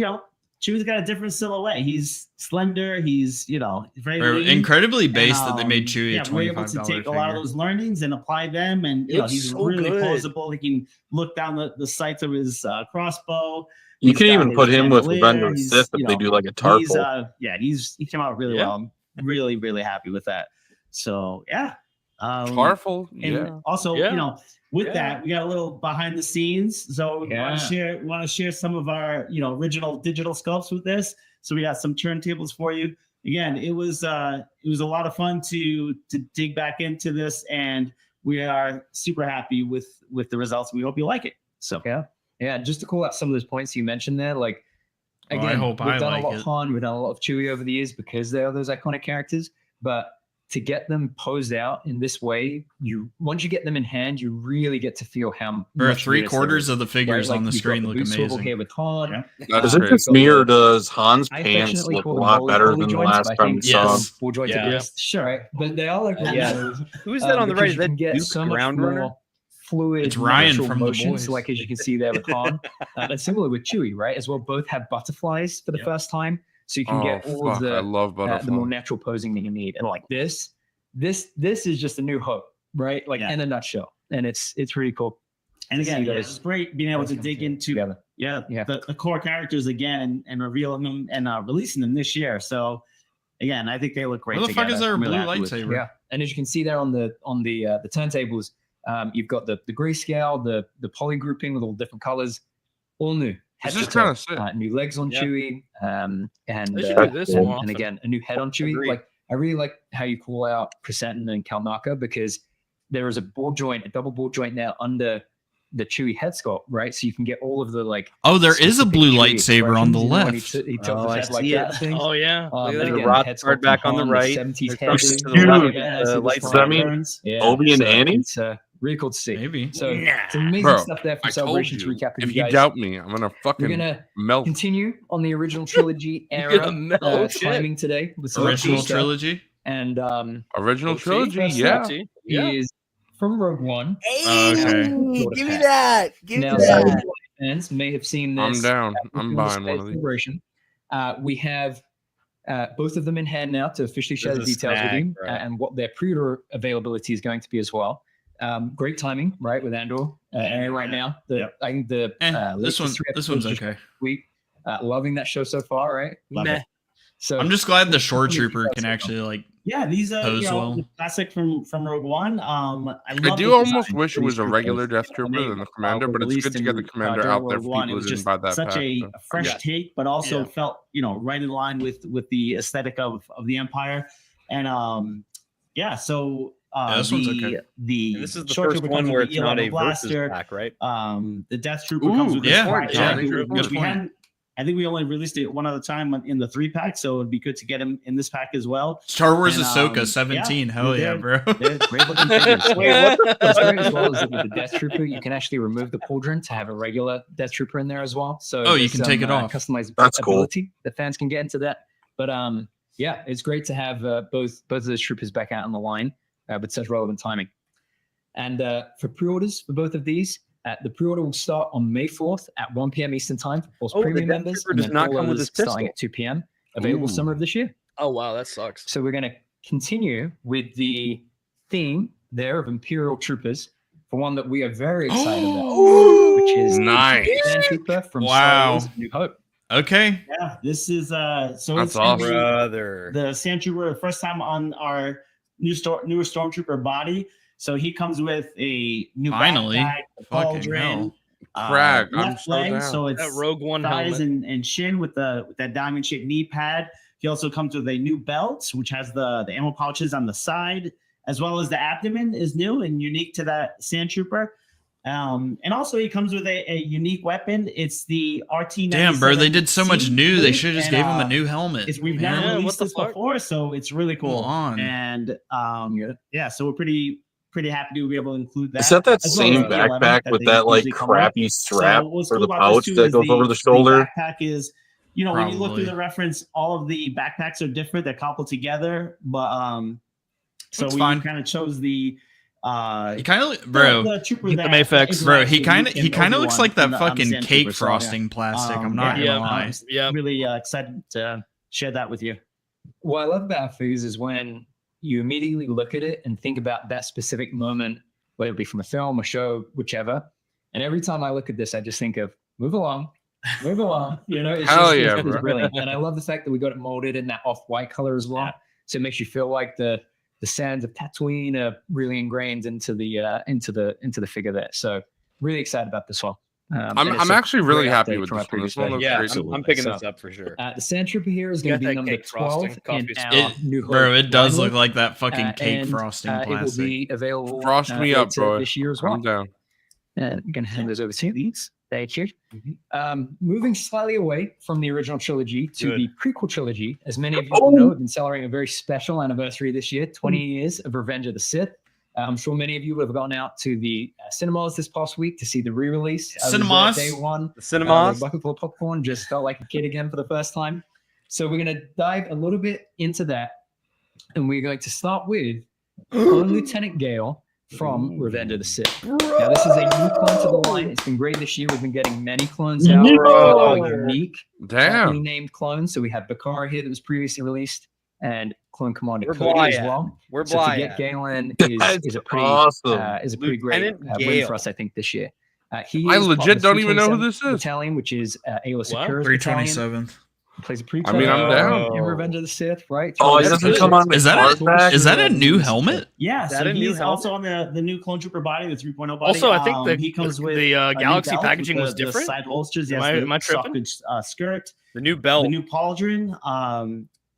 Chewie's got a different silhouette. He's slender. He's very Bro, lean. incredibly based And, that they made Chewie a we're able $25 to take figure. a lot of those learnings and apply them, and It looks he's so really good. posable. He can look down the sights of his crossbow. You He's can got even his put him with bandolier. Revenge of the He's, Sith if they do like a He's Tarful. he came out really Yeah. well. I'm really, really happy with that. So yeah. Tarful, And yeah. also, Yeah. with Yeah. that, we got a little behind the scenes. So we want to share some of our, original digital sculpts with this. So we got some turntables for you. Again, it was a lot of fun to dig back into this, and we are super happy with the results. We hope you like it. So Yeah, just to call out some of those points you mentioned there, like Oh, I again, hope we've I done like a lot it. of Han, we've done a lot of Chewie over the years because they are those iconic characters. But to get them posed out in this way, once you get them in hand, you really get to feel how Bro, much newness there 3/4 is, of the right? figures on the we've got screen the look boot swivel amazing. here with Han. Yeah. That's Does it crazy. just me or does Han's I pants affectionately look a call them lot Holy better Holy than the joints, last but I time we think saw Yes. them? full jointed Yeah. wrists, sure, but they are like Yeah. Who's that on the right? because Is you that can get Duke so much Groundrunner? more fluid. It's Ryan natural from The motion. Boys. So, like as you can see there with Han, and similar with Chewie, right? As well, both have butterflies for the first time, so you can get all of I love the butterfly. more natural posing that you need. And like this is just a new hope, right? Like Yeah. in a nutshell, and it's really cool. And again, see yeah, those- it's great being able those to come dig into together. yeah, Yeah. the core characters again and revealing them and releasing them this year. So again, I think they look great. Where the fuck is together. there a I'm really blue happy with it. lightsaber? Yeah, and as you can see there on the turntables, you've got the grayscale, the poly grouping with all different colors, all new. This Head is to kind toe. of sick. New legs on Yeah. Chewie, and They should uh, do this and- more and often. again a new head on Chewie. Agreed. Like I really like how you call out Crescenton and Kalnaka because there is a double ball joint now under the Chewie head sculpt, right? So you can get all of the like. Oh, there is a specific blue Chewie lightsaber on the expressions, you know, when left. he tilts Oh, his I head like see that it. thing. Oh yeah. And Look at The that. again, rod head card sculpt back from on the Han, right. 70s There's head Crush do. to the left. Yeah, The nice lightsaber little burns. Yeah, Obi and Annie? It's really cool to see. Maybe. So it's amazing Bro, stuff there for I told Celebration to you. recap with If you you guys. doubt me, I'm gonna We're fucking gonna melt. continue on the original trilogy You're era gonna melt, shit. timing today with some Original cool stuff. trilogy. And Original OT? trilogy, First yeah. up Yeah. is from Rogue One. Oh, okay. Give me that. Give Now, some Rogue One fans may have seen this. I'm down. at the I'm Film buying one Space of these. Celebration. We have both of them in hand now to officially share the This is details with snag, you bro. and what their pre-order availability is going to be as well. Great timing, right, with Andor airing right now. I think the This latest one. 3 This one's episodes just okay. week. Loving that show so far, right? Love Meh. it. So I'm just glad the shore trooper can actually like. Yeah, these are Pose well. the classic from Rogue One. I love do the almost design wish for it these was a troopers. regular Death When Trooper they, than the Commander, were but it's good released to get the in, Commander during out there Rogue for One. people It who was didn't buy that such pack. a so. fresh Yeah. take, but also Yeah. felt right in line with the aesthetic of the Empire. And yeah, so this one's okay. the And this is the short first trooper one comes where with it's the not a E11 blaster. versus pack, right? The Death Trooper Ooh, comes with yeah, the Spark yeah, Jacket, good which we point. hadn't. I think we only released it one other time in the 3-pack, so it'd be good to get him in this pack as well. Star Wars And, Ahsoka yeah, 17. Hell yeah, they're- bro. They're great looking figures. What's great as well is that with the Death Trooper, you can actually remove the pauldron to have a regular Death Trooper in there as well. So Oh, you there's can take it off. Customizability That's cool. that fans can get into that. But yeah, it's great to have both of those troopers back out on the line with such relevant timing. And for pre-orders for both of these, the pre-order will start on May 4th at 1 p.m. Eastern Time for Oh, the premium Death members. Trooper and does then not all come with others his starting pistol. at 2 p.m. Available Ooh. summer of this year. Oh wow, that sucks. So we're going to continue with the theme there of Imperial Troopers for one that we are very excited about, which is Nice. the Sand Trooper from Wow. Star Wars: A New Hope. Okay. Yeah, this is so That's it's awesome. Brother. the Sand Trooper, first time on our newer Stormtrooper body. So he comes with a new Finally. backpack, a Fucking pauldron, Crag, I'm left so leg, down. so it's That Rogue One thighs helmet. and shin with that diamond shaped knee pad. He also comes with a new belt, which has the ammo pouches on the side, as well as the abdomen is new and unique to that Sand Trooper. And also he comes with a unique weapon. It's the RT. Damn, bro. They did so much new. They should have just And, gave him a new helmet. We've man. never Yeah, what released the this fuck? before, so it's really cool. Come on. And yeah, so we're pretty happy to be able to include that. Is that as well same as the 11 backpack that with they that like usually come with. crappy strap So what's for cool the about this pouch too that is goes over the shoulder? backpack is, when you look through Probably. the reference, all of the backpacks are different. They're coupled together, but so That's we fine. kind of chose the He kind of, bro. the trooper Get that the Mayfix. Bro, interacts he with kind Luke of he and kind of looks Obi-Wan like that on the fucking Sand cake Trooper, so, frosting plastic. I'm not yeah, gonna lie. I'm Yeah. really excited to share that with you. What I love about figures is when you immediately look at it and think about that specific moment, whether it be from a film, a show, whichever. And every time I look at this, I just think of move along, move along. It's Hell just, yeah, it's bro. brilliant. And I love the fact that we got it molded in that off-white color as well. Yeah. So it makes you feel like the sands of Tatooine are really ingrained into the figure there. So really excited about this one. And I'm it's a actually really great happy update with from our this one. This previous one looks Yeah, great. I'm picking So, this up for sure. the Sand Trooper here is You going got to be that number cake 12 frosting, in coffee's our It- New Hope Bro, it does lineup. look like that fucking cake And, frosting it will plastic. be available Frost me up, later bro. this year as well. I'm down. I'm going to hand those over to you. Thank you. Mm-hmm. Moving slightly away from the original trilogy to Good. the prequel trilogy, as many of you will know, we've been celebrating a very special anniversary this year, 20 years of Revenge of the Sith. I'm sure many of you would have gone out to the cinemas this past week to see the re-release. I was there Cinemas? Day one. The cinemas. A bucket full of popcorn, just felt like a kid again for the first time. So we're going to dive a little bit into that. And we're going to start with Clone Lieutenant Gale from Revenge of the Sith. Now, this is a new clone to the line. It's been great this year. We've been getting many clones out. Bro. Unique, Damn. named clones. So we have Bakara here that was previously released, and Clone Commander Where Cody Bly as at? well. Where So to Bly get at? Galen That's is a pretty awesome. is a pretty great Lieutenant win Gale. for us, I think, this year. He I is part of legit the don't even know who 327th this is. Battalion, which is Ayla Sakura's Three battalion. 27th. Plays a pretty I mean, I'm down. in Revenge of the Sith, right? Oh, he That's doesn't good. come on the Is that card back? is that a new helmet? Yeah, Is that so a new he's helmet? also on the new Clone Trooper body, the 3.0 body. Also, I think he comes with the a new Galaxy belt packaging with was the different. side holsters, Am yes, I- the am I tripping? soft skirt, The new belt. the new pauldron,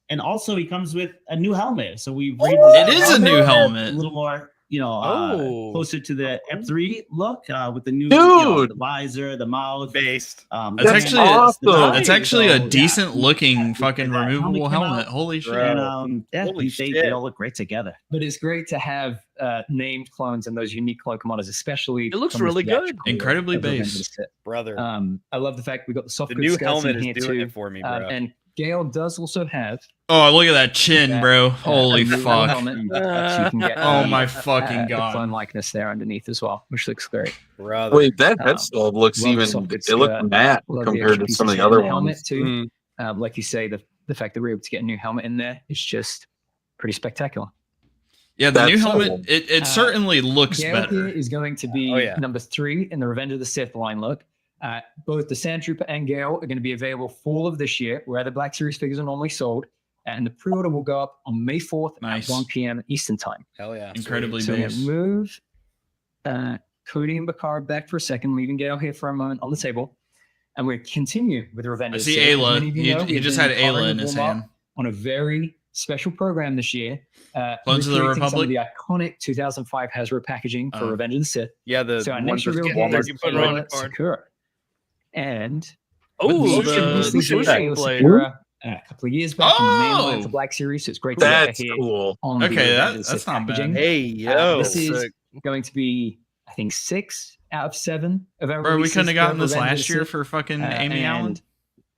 and also he comes with a new helmet. So we It is a new helmet. a little more, Oh. closer to the F3 look with the new Dude! the visor, the mouth. Based. That's That's actually awesome. It's actually a So, decent yeah. looking fucking That helmet removable came helmet. out, Holy shit. And Holy they shit. all look great together. But it's great to have named clones and those unique clone commanders, especially. It looks from the really good. theatrical Incredibly of Revenge of the based. Sith. Brother. I love the fact we got the soft the goods new skirts helmet in is here doing too. it for me, bro. And Gale does also have Oh, look at that chin, bro. Holy a new fuck. helmet, so you can get Oh the, my fucking the clone god. likeness there underneath as well, which looks great. Brother. Wait, that head Um, sculpt looks love the even. soft goods It looked skirt. matte Love the compared extra to some of pieces the in other helmet ones. too. Like you say, the fact that we're able to get a new helmet in there is just pretty spectacular. Yeah, the That's new so helmet, cool. it certainly looks Gale here better. is going to be Oh, yeah. number 3 in the Revenge of the Sith line look. Both the Sand Trooper and Gale are going to be available fall of this year, where the Black Series figures are normally sold. And the pre-order will go up on May 4th Nice. at 1 p.m. Eastern time. Hell yeah. Incredibly So I'm based. going to move Cody and Bakar back for a second, leaving Gale here for a moment on the table. And we continue with the Revenge I of the see Sith. As Ayla. many of you know, He we've just been had Ayla partnering in with his Walmart hand. on a very special program this year. Clones of the recreating some Republic? the iconic 2005 Hasbro packaging for Oh. Revenge of the Sith. Yeah, the So our one next for reveal Walmart here is you put it on the Ayla card. Sakura. And Oh, With we the introduced this sushi Ayla player. Sakura a couple of years back in the main line Oh! for Black Series. So it's great to get her That's here cool. on the Okay, Revenge that- of the that's Sith not bad. packaging. Hey, yo. This is Sick. going to be, I think, 6 out of 7 of our Bro, we releases couldn't have for gotten this Revenge of the last year Sith. for fucking Amy and Allen.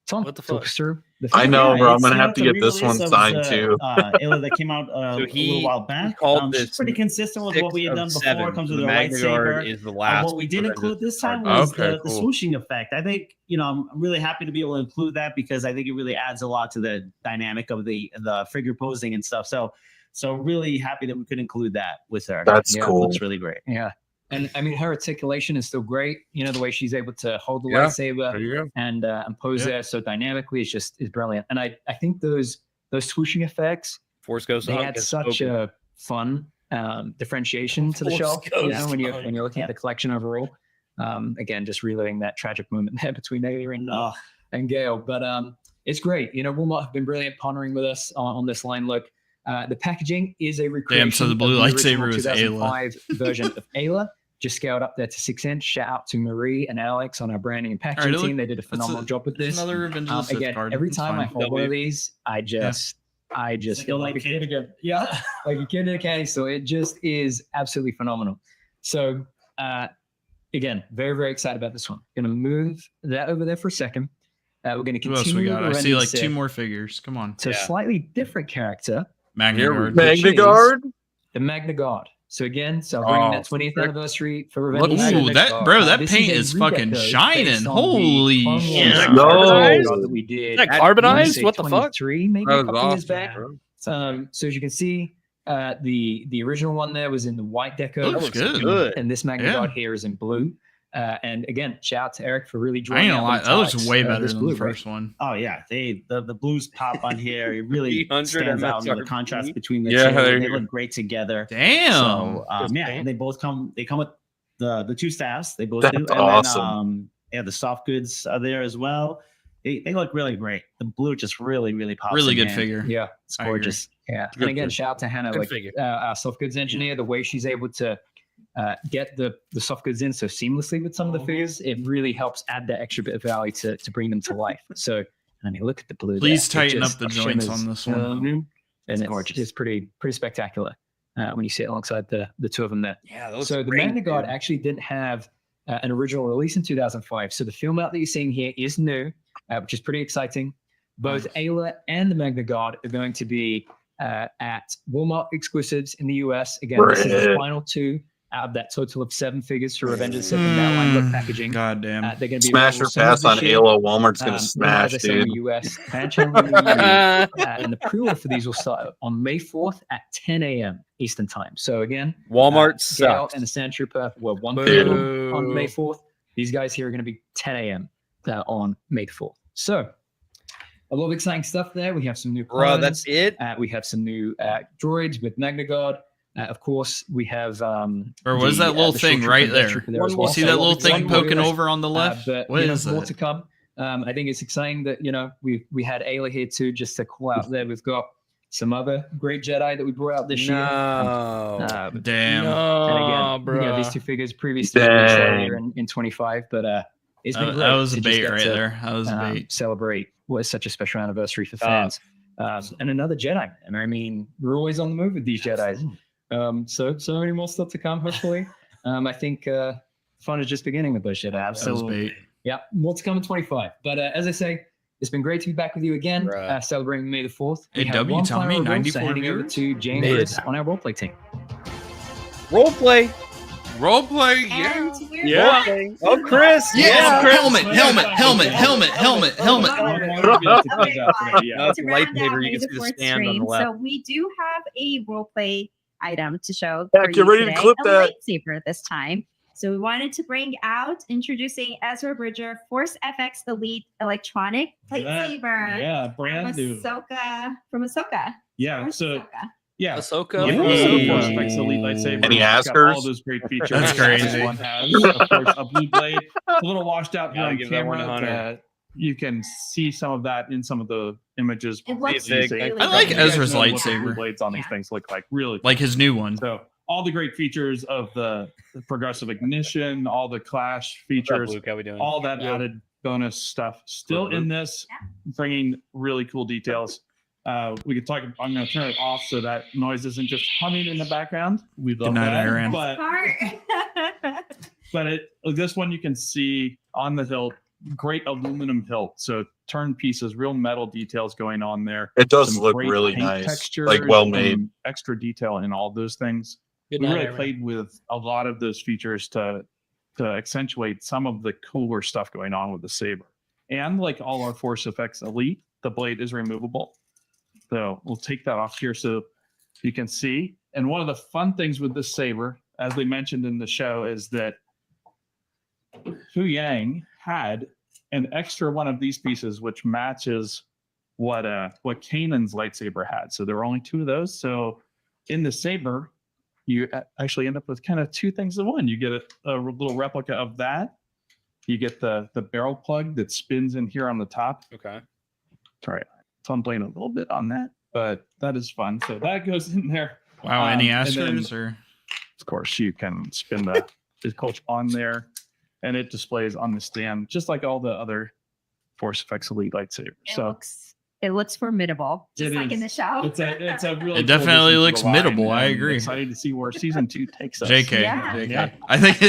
Tom, What the talk fuck? us through the I know, bro. I'm it's, gonna have to it's a get this one re-release of signed the, too. Ayla that came out a little while back. called She's this pretty consistent with what we had done before. It comes with a Magna Guard lightsaber. is the last. What we did Revenge include of the this time card. was Okay, the cool. swooshing effect. I think, I'm really happy to be able to include that because I think it really adds a lot to the dynamic of the figure posing and stuff. So really happy that we could include that with her. That's Yeah, cool. Looks really great. Yeah. And I mean, her articulation is still great. The way she's able to hold the Yeah. lightsaber There you go. and pose Yeah. there so dynamically is brilliant. And I think those swooshing effects, Force Ghost they Hawk add has such spoken. a fun differentiation to the Force shelf. Ghost When you're Hawk. looking at the collection overall. Again, just reliving that tragic moment there between Ayla and Gale. But it's great. Walmart have been brilliant partnering with us on this line look. The packaging is a recreation. Damn, so the blue of original lightsaber was 2005 version of Ayla. Just scaled up there to 6-inch. Shout out to Marie and Alex on our branding and packaging Alright, team. They did a phenomenal job with It's this. another Revenge of the Sith Again, card. every It's time I fine. hold one of these, I just Feel like a kid again. yeah, like a kid in a candy store. It just is absolutely phenomenal. So, again, very, very excited about this one. Going to move that over there for a second. We're going to Who else continue. we got? I Revenge see of the like 2 Sith more figures. Come on. to a Yeah. slightly different character, Magna Here we Guard. go. Magna is Guard? the Magna Guard. So again, celebrating Oh, that 20th sick. anniversary for Revenge Look of the at Sith. Ooh, that bro, that This paint a is fucking redeco shining. based on the Holy Clone Wars shit. Magna No. Guard that we did. Is that I wanna carbonized? say What the fuck? 23, maybe That a was couple years awesome, back. bro. So as you can see, the original one there was in the white deco. Looks good. And this Magna Yeah. Guard here is in blue. And again, shout out to Eric for really I drawing ain't out gonna lie, the that looks metallics, way better this than blue, the first one. Oh yeah, the blues pop on here. It really 300 stands out. The MSRP. contrast between the Yeah, two, there they you look go. great together. Damn. So Just yeah, paint. and they both come. They come with the 2 staffs. They both That's do. And awesome. then the soft goods are there as well. They look really great. The blue just really pops. really in good hand. figure. Yeah. It's I agree. gorgeous. Yeah. Good And again, figure. shout out to Hannah, Good like figure. our soft goods engineer, the way she's able to get the soft goods in so seamlessly with some of the figures, it really helps add that extra bit of value to bring them to life. So, I mean, look at the blue. Please there. It tighten just up the joints shimmers, on this one. and it's gorgeous. It's pretty spectacular when you see it alongside the 2 of them there. Yeah, those So the Magna Guard actually didn't have an original release in 2005. So the film art that you're seeing here is new, which is pretty exciting. Both Ayla and the Magna Guard are going to be at Walmart exclusives in the US. Again, this is the Right. final 2 out of that total of 7 figures for Revenge of the Sith in that line look packaging. God damn. They're going to be Smash or available some of pass on this year. Ayla. Walmart's gonna As smash, I said, in dude. the US and channel in the EU. And the pre-order for these will start on May 4th at 10 a.m. Eastern time. So again, Walmart Gale sucks. and the Sand Trooper were 1 Boo. p.m. on May 4th. These guys here are going to be 10 a.m. On May the 4th. So a lot of exciting stuff there. We have some new Bro, clones. that's it. We have some new droids with Magnagard. Of course, we have. Or was that little thing right there? You see that little thing poking over on the left? But What is more that? to come. I think it's exciting that we had Ayla here too, just to call out there. We've got some other great Jedi that we brought out this year. Damn. And again, bro. these two figures previously released earlier in 25, but it's been great That was to a just bait get right to, there. That was a bait. Celebrate what is such a special anniversary for fans. And another Jedi. And I mean, we're always on the move with these Jedis. So many more stuff to come, hopefully. I think fun is just beginning with those Jedi. That was Absolutely. bait. Yeah, more to come in 25. But as I say, it's been great to be back with you again, celebrating May the 4th. Hey, We have W, one Tommy, final reveal, 94 so handing over viewers? to James on our roleplay team. Roleplay. Roleplay, yeah. And we're Yeah. back. Oh, Chris. Yeah, Chris. helmet. No, it's a To round lightsaber. out You can May see the 4th stand on the stream, left. So we do have a roleplay item to show. Yeah, for get you ready to today. clip a that. lightsaber this time. So we wanted to bring out introducing Ezra Bridger Force FX Elite Electronic Lightsaber. Yeah, brand new. From Ahsoka. Yeah, so Ahsoka. yeah. Ahsoka. Yeah, Ooh. Force FX Elite lightsaber. Any It's got askers? all those great features. That's that crazy. this one has. Of course, a blue blade. It's a little washed out here Gotta on give that one to camera. Hunter. You can see some of that in some of the images. It looks big. really I like good. You guys Ezra's know what the lightsaber. blue blades on these Yeah. things look like. Really Like his new one. So all the great features of the progressive ignition, all the clash features, Luke, how we doing? all that added bonus stuff still in this, bringing really cool details. We could talk. I'm going to turn it off so that noise isn't just humming in the background. We love Good night, that. Aaron. But this one you can see on the hilt, great aluminum hilt. So turn pieces, real metal details going on there. It does Some look great really paint nice, textures like well and made. extra detail in all those things. Good We night, really Aaron. played with a lot of those features to accentuate some of the cooler stuff going on with the saber. And like all our Force Effects Elite, the blade is removable. So we'll take that off here so you can see. And one of the fun things with this saber, as we mentioned in the show, is that Fu Yang had an extra one of these pieces, which matches what Kanan's lightsaber had. So there were only two of those. So in the saber, you actually end up with kind of two things in one. You get a little replica of that. You get the barrel plug that spins in here on the top. Okay. Sorry, I'm playing a little bit on that, but that is fun. So that goes in there. Wow, any and then, askers or of course, you can spin the coach on there, and it displays on the stand just like all the other Force Effects Elite lightsabers. So It looks formidable, just It like in the is. show. it's a really It definitely cool addition looks to the line, middable, I and agree. Excited to see where season 2 takes us. JK. Yeah. JK. Yeah. I think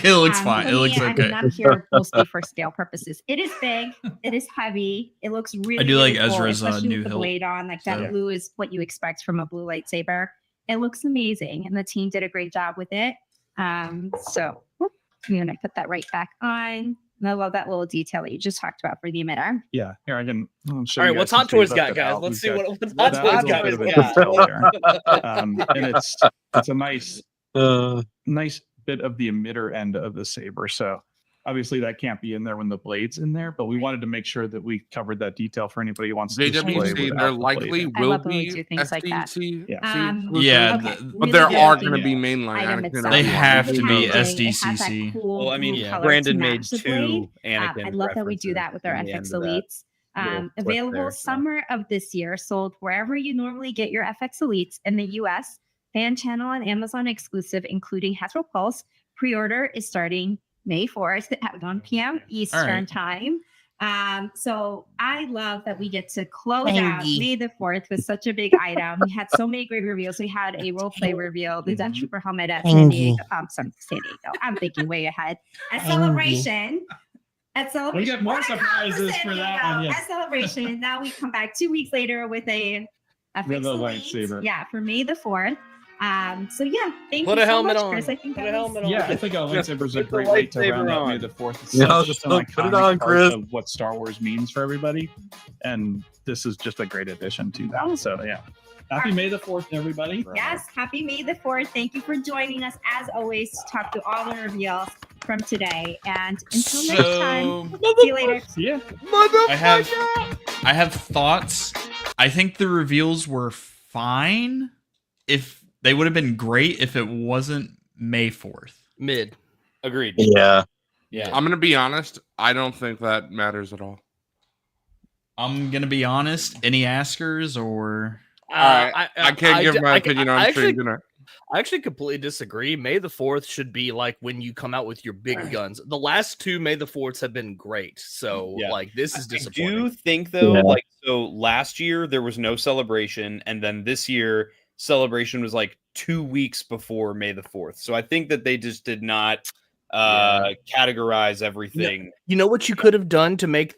it looks But, fine. It for looks me, okay. I'm here mostly for scale purposes. It is big. It is heavy. It looks really. do like really cool, Ezra's, especially new with the hilt. blade on. Like that So- blue is what you expect from a blue lightsaber. It looks amazing, and the team did a great job with it. So whoop, I'm gonna put that right back on. And I love that little detail that you just talked about for the emitter. Yeah, here I can. Show All you right, what's guys Hot some Toys things got, about the guys? valve. Let's We've see got what Hot that Toys little got. bit of a Yeah. detail there. And it's a nice bit of the emitter end of the saber. So obviously that can't be in there when the blade's in there, but we wanted to make sure that we covered that detail for anybody who wants to play JWC, without there the blade likely in. I will love when we be do things like that. SDC. Yeah. Yeah, Okay, the- But really there good are looking going to be mainline item Anakin. itself. They Obi-Wan. have to Really be packaging. It has that SDCC. cool Well, I mean, blue Yeah. color Brandon to made match the blade. two Anakin. I love that we do that with our FX Elites. Available summer of this year, sold wherever you normally get your FX Elites in the US, fan channel and Amazon exclusive, including Hasbro Pulse. Pre-order is starting May 4th at 1 p.m. Eastern right. time. So I love that we get to close out May the 4th with such a big item. We had so many great reveals. We had a role play reveal, the Death Trooper helmet at San Diego. San Diego. I'm thinking way ahead. At Celebration. At Celebration. We get more What a surprises San for that Diego. one, yeah. At Celebration. Now we come back 2 weeks later with a FX With a Elite. lightsaber. Yeah, for May the 4th. So yeah, thank Put you a so helmet much, on. Chris. I think Put that a was- helmet on. Yeah, I think a lightsaber is a Put the great way to lightsaber round out May on. the 4th. It's Yeah, such an put it iconic on, part Chris. of what Star Wars means for everybody, and this is just a great addition to that. So yeah, happy May the 4th, everybody. Yes, happy May the 4th. Thank you for joining us as always to talk through all the reveals. from today. And until next time, So see you later. Yeah. I have thoughts. I think the reveals were fine. If they would have been great if it wasn't May 4th. Mid. Agreed. Yeah. Yeah. I'm gonna be honest. I don't think that matters at all. I'm gonna be honest. Any askers or I can't give my opinion on stream tonight. I actually completely disagree. May the 4th should be like when you come out with your big guns. The last two May the 4ths have been great. So Yeah. like this is I disappointing. do think though, Yeah. like so last year there was no celebration, and then this year celebration was like 2 weeks before May the 4th. So I think that they just did not categorize everything. You know what you could have done to make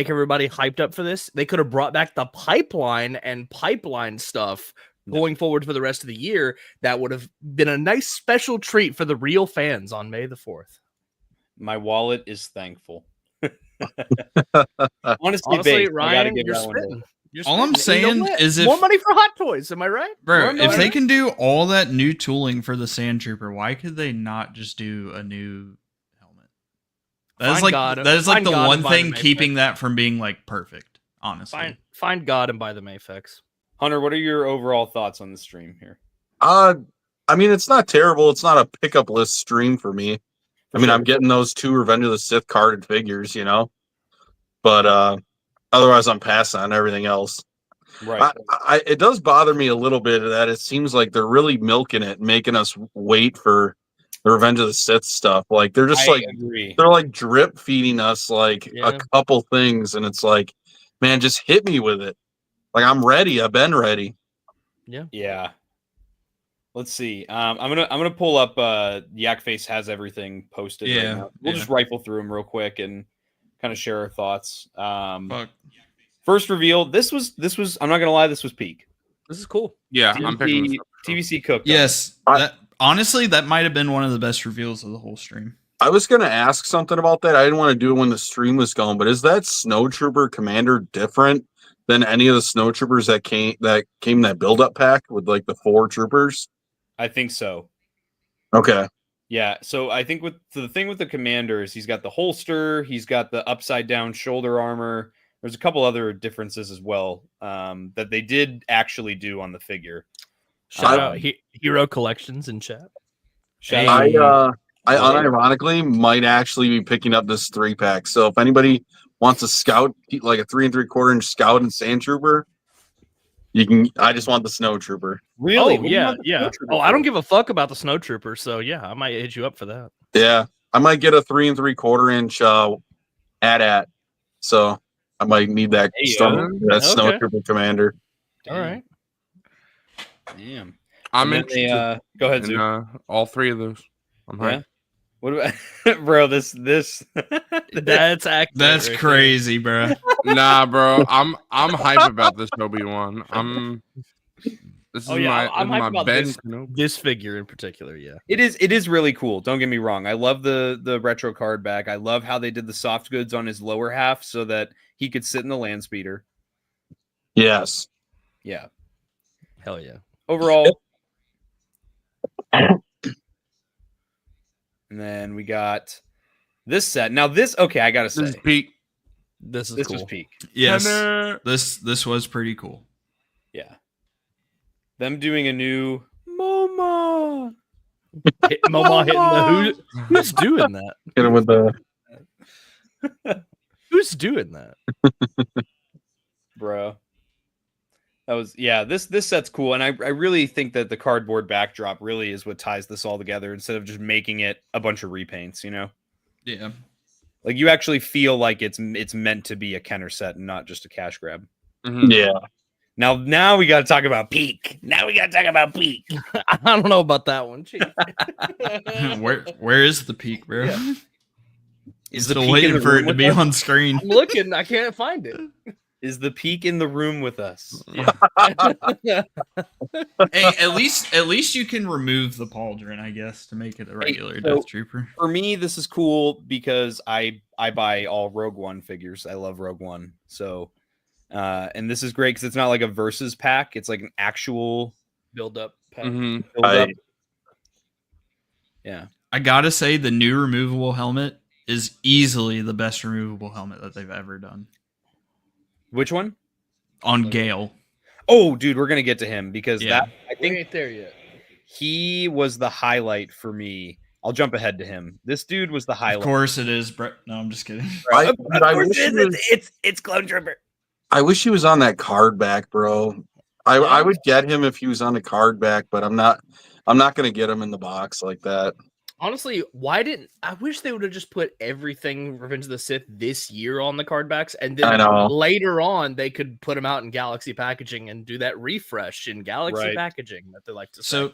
everybody hyped up for this? They could have brought back the pipeline stuff going forward for the rest of the year. That would have been a nice special treat for the real fans on May the 4th. My wallet is thankful. Honestly, Honestly, Bates, I gotta Ryan, give you're that one to- spitting. You're all I'm spitting. You know saying what? is if more money for Hot Toys. Am I right? bro, More if they money? can do all that new tooling for the Sand Trooper, why could they not just do a new helmet? That is Find like God- that is like find the God one and buy the thing Mayflex. keeping that from being like perfect. Honestly, Find God and buy the Mayflex. Hunter, what are your overall thoughts on the stream here? I mean, it's not terrible. It's not a pickup list stream for me. I mean, I'm getting those 2 Revenge of the Sith carded figures, you know. But otherwise, I'm passing on everything else. Right. It does bother me a little bit that it seems like they're really milking it, making us wait for the Revenge of the Sith stuff. Like they're just I like agree. they're like drip feeding us like Yeah. a couple things, and it's like, man, just hit me with it. Like I'm ready. I've been ready. Yeah. Let's see. I'm gonna pull up. Yakface has everything posted. Yeah, Right now. We'll yeah. just rifle through them real quick and kind of share our thoughts. fuck. First reveal. This was. I'm not gonna lie. This was peak. This is cool. Yeah, I'm picking this TVC, up. TVC cooked. Yes, I- that honestly that might have been one of the best reveals of the whole stream. I was gonna ask something about that. I didn't want to do it when the stream was going, but is that Snowtrooper Commander different than any of the Snowtroopers that came in that build up pack with like the 4 troopers? I think so. Okay. Yeah. So I think the thing with the commander is he's got the holster, he's got the upside down shoulder armor. There's a couple other differences as well that they did actually do on the figure. Shout out Hero Collections in chat. Shout Hey. out. I unironically might actually be picking up this 3-pack. So if anybody wants a scout, like a 3 3/4 inch scout and sand trooper, you can. I just want the snow trooper. Really? Oh, yeah. Oh, I don't give a fuck about the Snow Trooper, so yeah, I might hit you up for that. Yeah, I might get a 3 3/4 inch AT-AT. So I might need that Hey, snow okay. trooper commander. All right. Damn. I'm And then they, interested go ahead, in Zoo. all 3 of those. I'm hyped. Yeah. What about bro? This That's accurate. That's right crazy, bro. Nah, bro, I'm hype about this Obi-Wan. This is Oh, yeah, I'm hyped my about Ben this. Kenobi. This figure in particular, yeah. It is really cool. Don't get me wrong. I love the retro card back. I love how they did the soft goods on his lower half so that he could sit in the land speeder. Yes. Yeah. Hell yeah. Overall. And then we got this set. Now this, okay, I gotta say, This is peak. This is this cool. was peak. Yes, Tenor. this was pretty cool. Yeah. Them doing a new Moma. Moma hitting the who's doing that? Get him with the. Who's doing that? Bro. That was this set's cool, and I really think that the cardboard backdrop really is what ties this all together instead of just making it a bunch of repaints, you know? Yeah. Like you actually feel like it's meant to be a Kenner set and not just a cash grab. Mhm. Yeah. Now we got to talk about peak. I don't know about that one. Chief. where is the peak, bro? Yeah. Is the Still peak in waiting the for it room to with be us? on screen. I'm looking. I can't find it. Is the peak in the room with us? Hey, at least you can remove the pauldron, I guess, to make it a regular so- Death Trooper. For me, this is cool because I buy all Rogue One figures. I love Rogue One. So, and this is great because it's not like a versus pack. It's like an actual Build up. Pack. Mhm. build up. I- Yeah. I gotta say, the new removable helmet is easily the best removable helmet that they've ever done Which one? on Gale. Oh, dude, we're gonna get to him because Yeah. that I We think ain't there yet. he was the highlight for me. I'll jump ahead to him. This dude was the Of highlight. course it is, Brett. No, I'm just kidding. I wish he was, It's Clone Trooper. I wish he was on that card back, bro. I would get him if he was on the card back, but I'm not gonna get him in the box like that. Honestly, I wish they would have just put everything Revenge of the Sith this year on the card backs, and I then know. later on they could put them out in Galaxy packaging and do that refresh in Galaxy Right. packaging that they like to say.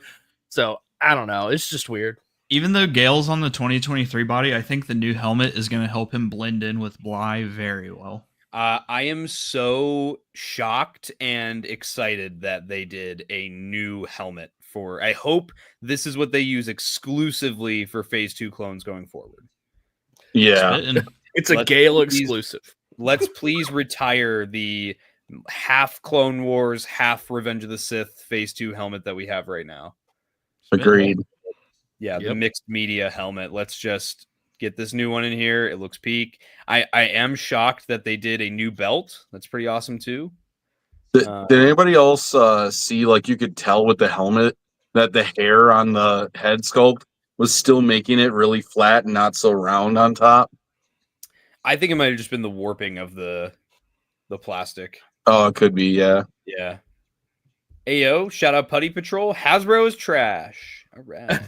So I don't know. It's just weird. even though Gale's on the 2023 body, I think the new helmet is going to help him blend in with Bly very well. I am so shocked and excited that they did a new helmet for. I hope this is what they use exclusively for Phase 2 clones going forward. Yeah. Spittin'. It's a Let's Gale please- exclusive. Let's please retire the half Clone Wars, half Revenge of the Sith Phase 2 helmet that we have right now. Agreed. Yeah, the Yep. mixed media helmet. Let's just get this new one in here. It looks peak. I am shocked that they did a new belt. That's pretty awesome too. Did anybody else see, like, you could tell with the helmet that the hair on the head sculpt was still making it really flat and not so round on top? I think it might have just been the warping of the plastic. Oh, it could be, yeah. Yeah. Ayo, shout out Putty Patrol. Hasbro is trash. All right.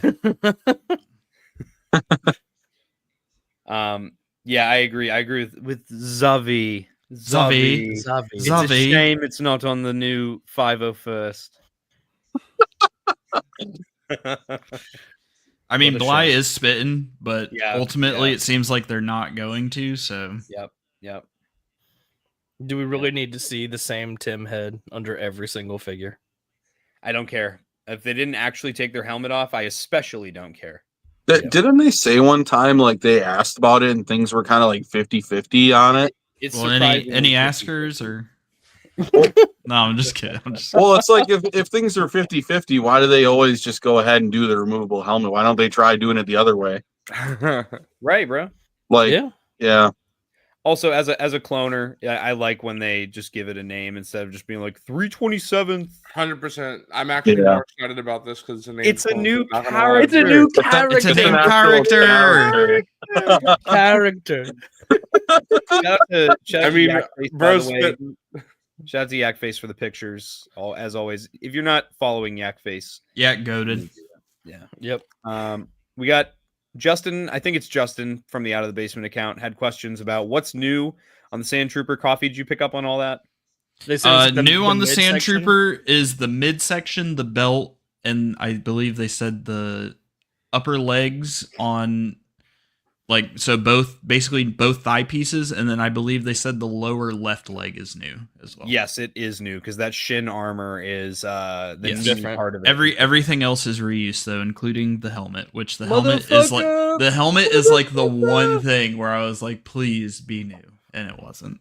Yeah, I agree. I agree with Zavi. Zavi. It's Zavi. a shame it's not on the new 501st. I mean, What a Bly shame. is spitting, but Yeah, ultimately yeah. it seems like they're not going to. So Yep. Do we really need to see the same Tim head under every single figure? I don't care. If they didn't actually take their helmet off, I especially don't care. Didn't they say one time, like, they asked about it and things were kind of like 50-50 on it? It's well, surprisingly any 50-50. askers or no? I'm just kidding. I'm just Well, it's like if things are 50-50, why do they always just go ahead and do the removable helmet? Why don't they try doing it the other way? Right, bro. Like, yeah. Also, as a cloner, I like when they just give it a name instead of just being like 327th. 100%. I'm actually Yeah. more excited about this because It's a new character. character. It's a new it's a character. name actual character. character. Shout out to I mean, Yak Face, by bro, the way. Shout out to Yak Face for the pictures. As always, if you're not following Yak Face, Yeah, goaded. yeah. Yep. We got Justin. I think it's Justin from the Out of the Basement account. Had questions about what's new on the Sand Trooper coffee. Did you pick up on all that? They said it's New on the Sand midsection. Trooper is the midsection, the belt, and I believe they said the upper legs on, like, so basically both thigh pieces, and then I believe they said the lower left leg is new as well. Yes, it is new because that shin armor is the Yes. new Different. part of it. Everything else is reused though, including the helmet, which the helmet is like the one thing where I was like, please be new, and it wasn't.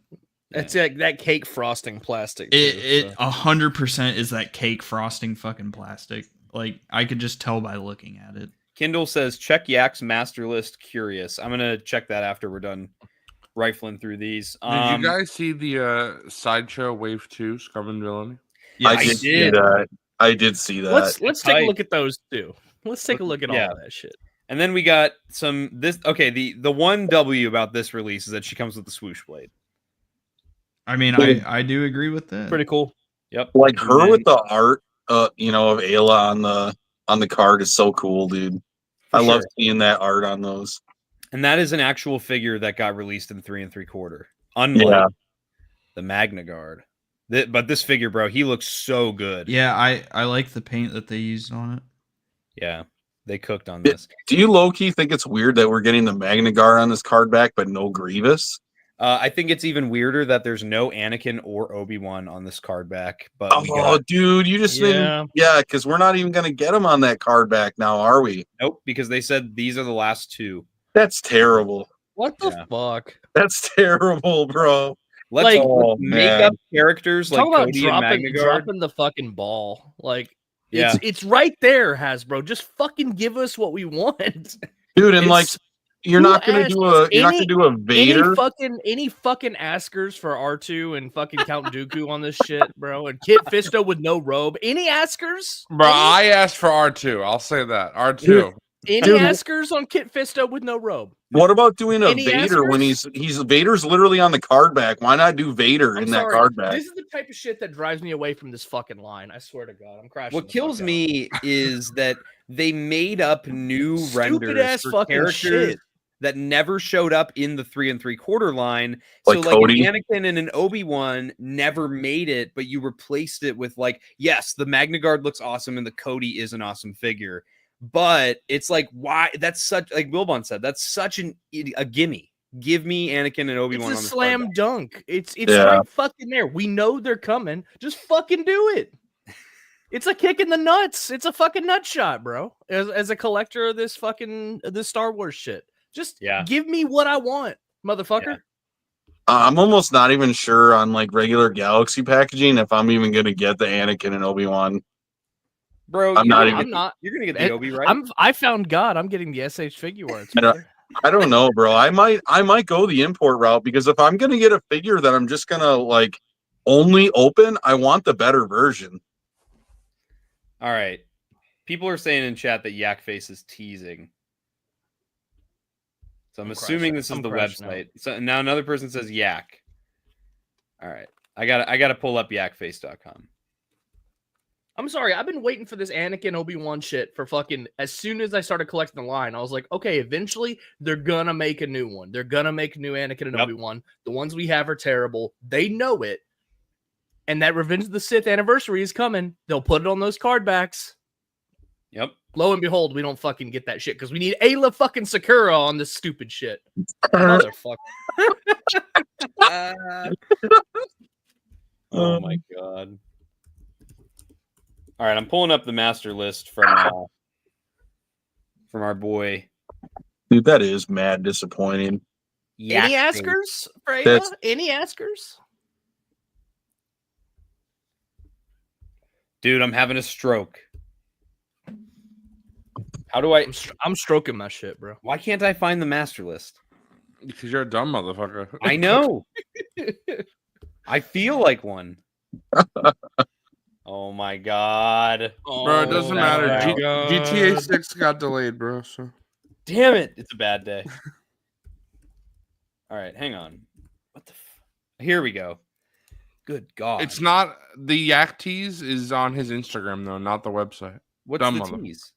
It's like that cake frosting plastic. It 100% is that cake frosting fucking plastic. Like, I could just tell by looking at it. Kindle says check Yak's master list. Curious. I'm gonna check that after we're done rifling through these. Did you guys see the Sideshow Wave 2 Scum and Villainy? I I did see did. that. I did see that. Let's take tight. a look at those two. Let's take a look at Yeah. all of that shit. And then we got some this. Okay, the one W about this release is that she comes with the swoosh blade. I mean, I do agree with that. Pretty cool. Yep. Like And her then- with the art, of Ayla on the card is so cool, dude. I love sure. seeing that art on those. And that is an actual figure that got released in 3 3/4. Unlike Yeah. the Magna Guard. But this figure, bro, he looks so good. Yeah, I like the paint that they used on it. Yeah. They cooked on Yeah. this. Do you low-key think it's weird that we're getting the Magna Guard on this card back, but no Grievous? I think it's even weirder that there's no Anakin or Obi-Wan on this card back. But we Oh, got, dude, you just didn't. Yeah, because we're not even going to get them on that card back now, are we? nope, because they said these are the last two. That's terrible. What the Yeah. fuck? That's terrible, bro. Let's Like, make man. up characters like Talk about Cody and Magna Guard. dropping the fucking ball. Like, Yeah. it's right there, Hasbro. Just fucking give us what we want. dude, and like It's- you're who not gonna asked do a Vader. Any fucking askers for R2 and fucking Count Dooku on this shit, bro? And Kit Fisto with no robe. Any askers? Bro, I asked for R2. I'll say that. R2. Any Dude, askers on Kit Fisto with no robe? What about doing a Any Vader when askers? he's Vader's literally on the card back? Why not do Vader I'm in that sorry. card back? This is the type of shit that drives me away from this fucking line. I swear to God, I'm crashing. What the kills fuck out. me is that they made up new Stupid renders ass for fucking characters shit. that never showed up in the 3 3/4 line. Like so like Cody? an Anakin and an Obi-Wan never made it, but you replaced it with like, yes, the Magna Guard looks awesome and the Cody is an awesome figure. But it's like, why? That's such, like Wilbon said, that's such a gimme. Give me Anakin and Obi-Wan. It's a on the slam card back. dunk. It's Yeah. right fucking there. We know they're coming. Just fucking do it. It's a kick in the nuts. It's a fucking nut shot, bro. As a collector of this Star Wars shit, just give me what I want, motherfucker. Yeah. I'm almost not even sure on like regular Galaxy packaging if I'm even gonna get the Anakin and Obi-Wan. Bro, I'm not even. I'm not. You're gonna get the Obi, right? I found God. I'm getting the SH figure arts. I don't know, bro. I might go the import route because if I'm gonna get a figure that I'm just gonna like only open, I want the better version. All right. People are saying in chat that Yak Face is teasing. So I'm assuming this is the website. So now another person says Yak. All right. I gotta pull up yakface.com. I'm sorry. I've been waiting for this Anakin Obi-Wan shit for fucking as soon as I started collecting the line. I was like, okay, eventually they're gonna make a new one. They're gonna make a new Anakin and Obi-Wan. The ones we have are terrible. They know it. And that Revenge of the Sith anniversary is coming. They'll put it on those card backs. Yep. Lo and behold, we don't fucking get that shit because we need Ayla fucking Sakura on this stupid shit. Motherfucker. Oh my god. All right, I'm pulling up the master list from our boy. Dude, that is mad disappointing. Any askers for Ayla? That's- Any askers? Dude, I'm having a stroke. How do I? I'm stroking my shit, bro. Why can't I find the master list? Because you're a dumb motherfucker. I know. I feel like one. Oh my god. Bro, it doesn't matter. GTA 6 got delayed, bro. So damn it. It's a bad day. All right, hang on. What the Here we go. Good god. it's not the Yak tease is on his Instagram though, not the website. What's Dumb the mother- tease?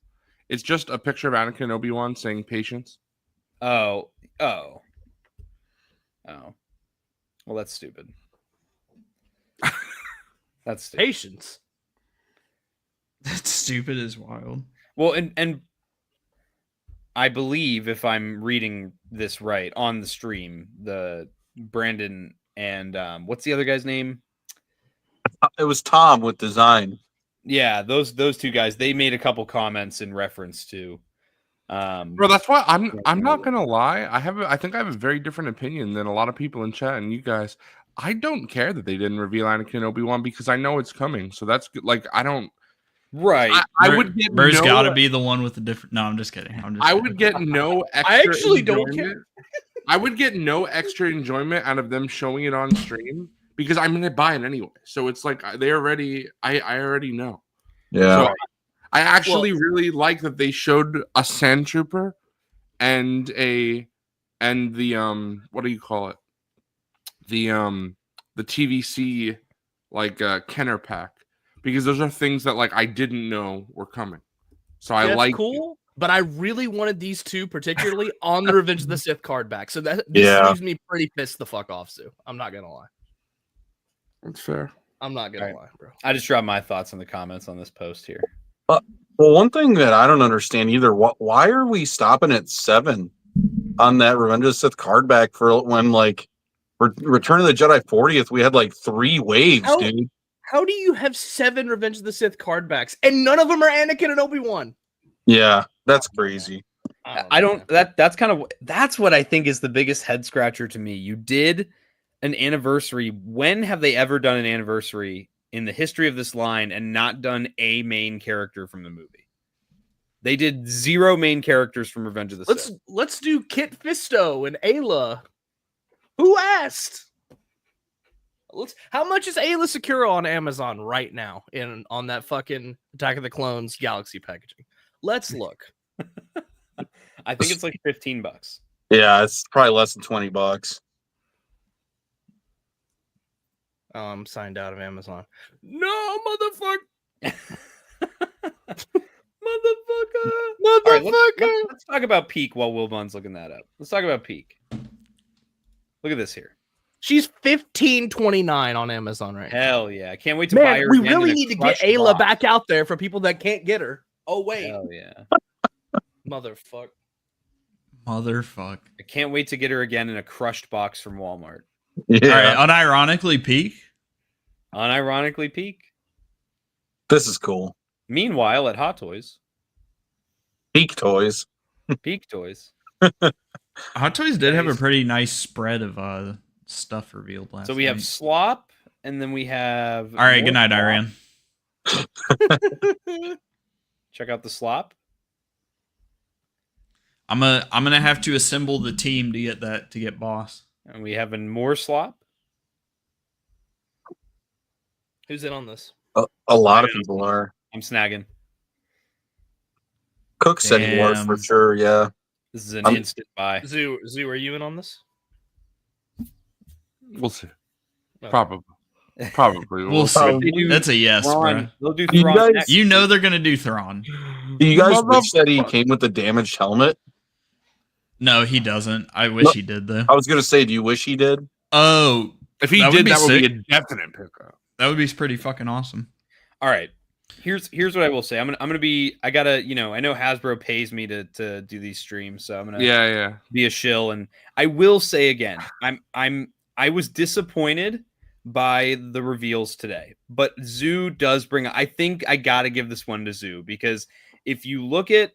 It's just a picture of Anakin and Obi-Wan saying patience. Oh. Well, that's stupid. That's stupid. Patience. That's stupid as wild. Well, and I believe if I'm reading this right on the stream, the Brandon and what's the other guy's name? It was Tom with design. Yeah, those two guys. They made a couple comments in reference to. Bro, that's why I'm not gonna lie. I think I have a very different opinion than a lot of people in chat and you guys. I don't care that they didn't reveal Anakin and Obi-Wan because I know it's coming. So that's good. Like I don't. Right. I would get. Burr's no, got to be the one with the different. No, I'm just kidding. I would get no extra. I actually don't enjoyment. I would get no extra enjoyment out of them showing it on stream because I'm gonna buy it anyway. So it's like I already know. Yeah. So I actually really like that they showed a sand trooper and the what do you call it? The TVC like Kenner pack because those are things that like I didn't know were coming. So I That's like cool. But I really wanted these two, particularly on the Revenge of the Sith card back. So this leaves me pretty pissed the fuck off, Sue. I'm not gonna lie. That's fair. I'm not gonna lie, bro. I just dropped my thoughts in the comments on this post here. Well, one thing that I don't understand either, why are we stopping at 7 on that Revenge of the Sith card back for when like Return of the Jedi 40th? We had like 3 waves, dude. How do you have 7 Revenge of the Sith card backs and none of them are Anakin and Obi-Wan? Yeah, that's crazy. That's what I think is the biggest head scratcher to me. You did an anniversary. When have they ever done an anniversary in the history of this line and not done a main character from the movie? They did 0 main characters from Revenge of the Sith. Let's do Kit Fisto and Ayla. Who asked? How much is Ayla Secura on Amazon right now on that fucking Attack of the Clones Galaxy packaging? Let's look. I think it's like $15. Yeah, it's probably less than $20. I'm signed out of Amazon. No, motherfucker. Motherfucker. All right, let's talk about Peak while Wilbon's looking that up. Let's talk about Peak. Look at this here. She's $15.29 on Amazon right now. Hell yeah. I can't wait to buy her. We again really in a need to get crushed Ayla box. back out there for people that can't get her. Oh, wait. Hell yeah. Motherfucker. Motherfuck. I can't wait to get her again in a crushed box from Walmart. Yeah. All right, unironically, Peak. Unironically, Peak. This is cool. Meanwhile, at Hot Toys, Peak Toys. Peak Toys. Hot Toys did have a pretty nice spread of stuff revealed last So we have night. Slop, and then we have. All right, more good night, Slop. Iran. Check out the Slop. I'm gonna have to assemble the team to get boss. And we have more Slop. Who's in on this? A lot of people are. I'm snagging. Cook said he was for Damn. sure. Yeah. This is an I'm- instant buy. Zoo, are you in on this? We'll see. Okay. Probably. We'll see. They do That's a yes, bro. Thrawn. They'll do You Thrawn guys- next. You know they're gonna do Thrawn. Do you guys wish that he Motherfucker. came with the damaged helmet? No, he doesn't. I wish No. he did though. I was gonna say, do you wish he did? Oh, If he That would did, be that would be sick. a definite pickup. that would be pretty fucking awesome. All right. Here's what I will say. I'm gonna be. I gotta. I know Hasbro pays me to do these streams, so I'm gonna Yeah. be a shill. And I will say again, I was disappointed by the reveals today, but Zoo does bring. I think I gotta give this one to Zoo, because if you look at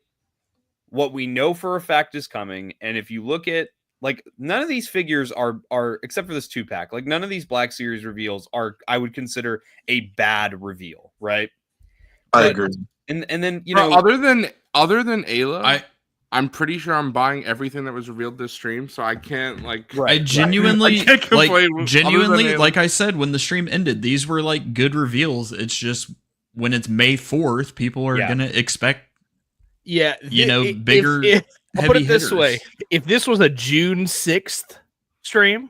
what we know for a fact is coming, and if you look at, like, none of these figures are except for this 2-pack, like, none of these Black Series reveals are, I would consider, a bad reveal, right? I But- agree. And then Bro, other than Ayla, I I'm pretty sure I'm buying everything that was revealed this stream, so I can't like. I genuinely I can't complain like with- genuinely other than like I said when the stream ended, these were like good reveals. It's just when it's May 4th, people are Yeah. gonna expect Yeah, bigger, I'll put heavy it this hitters. way: if this was a June 6th stream,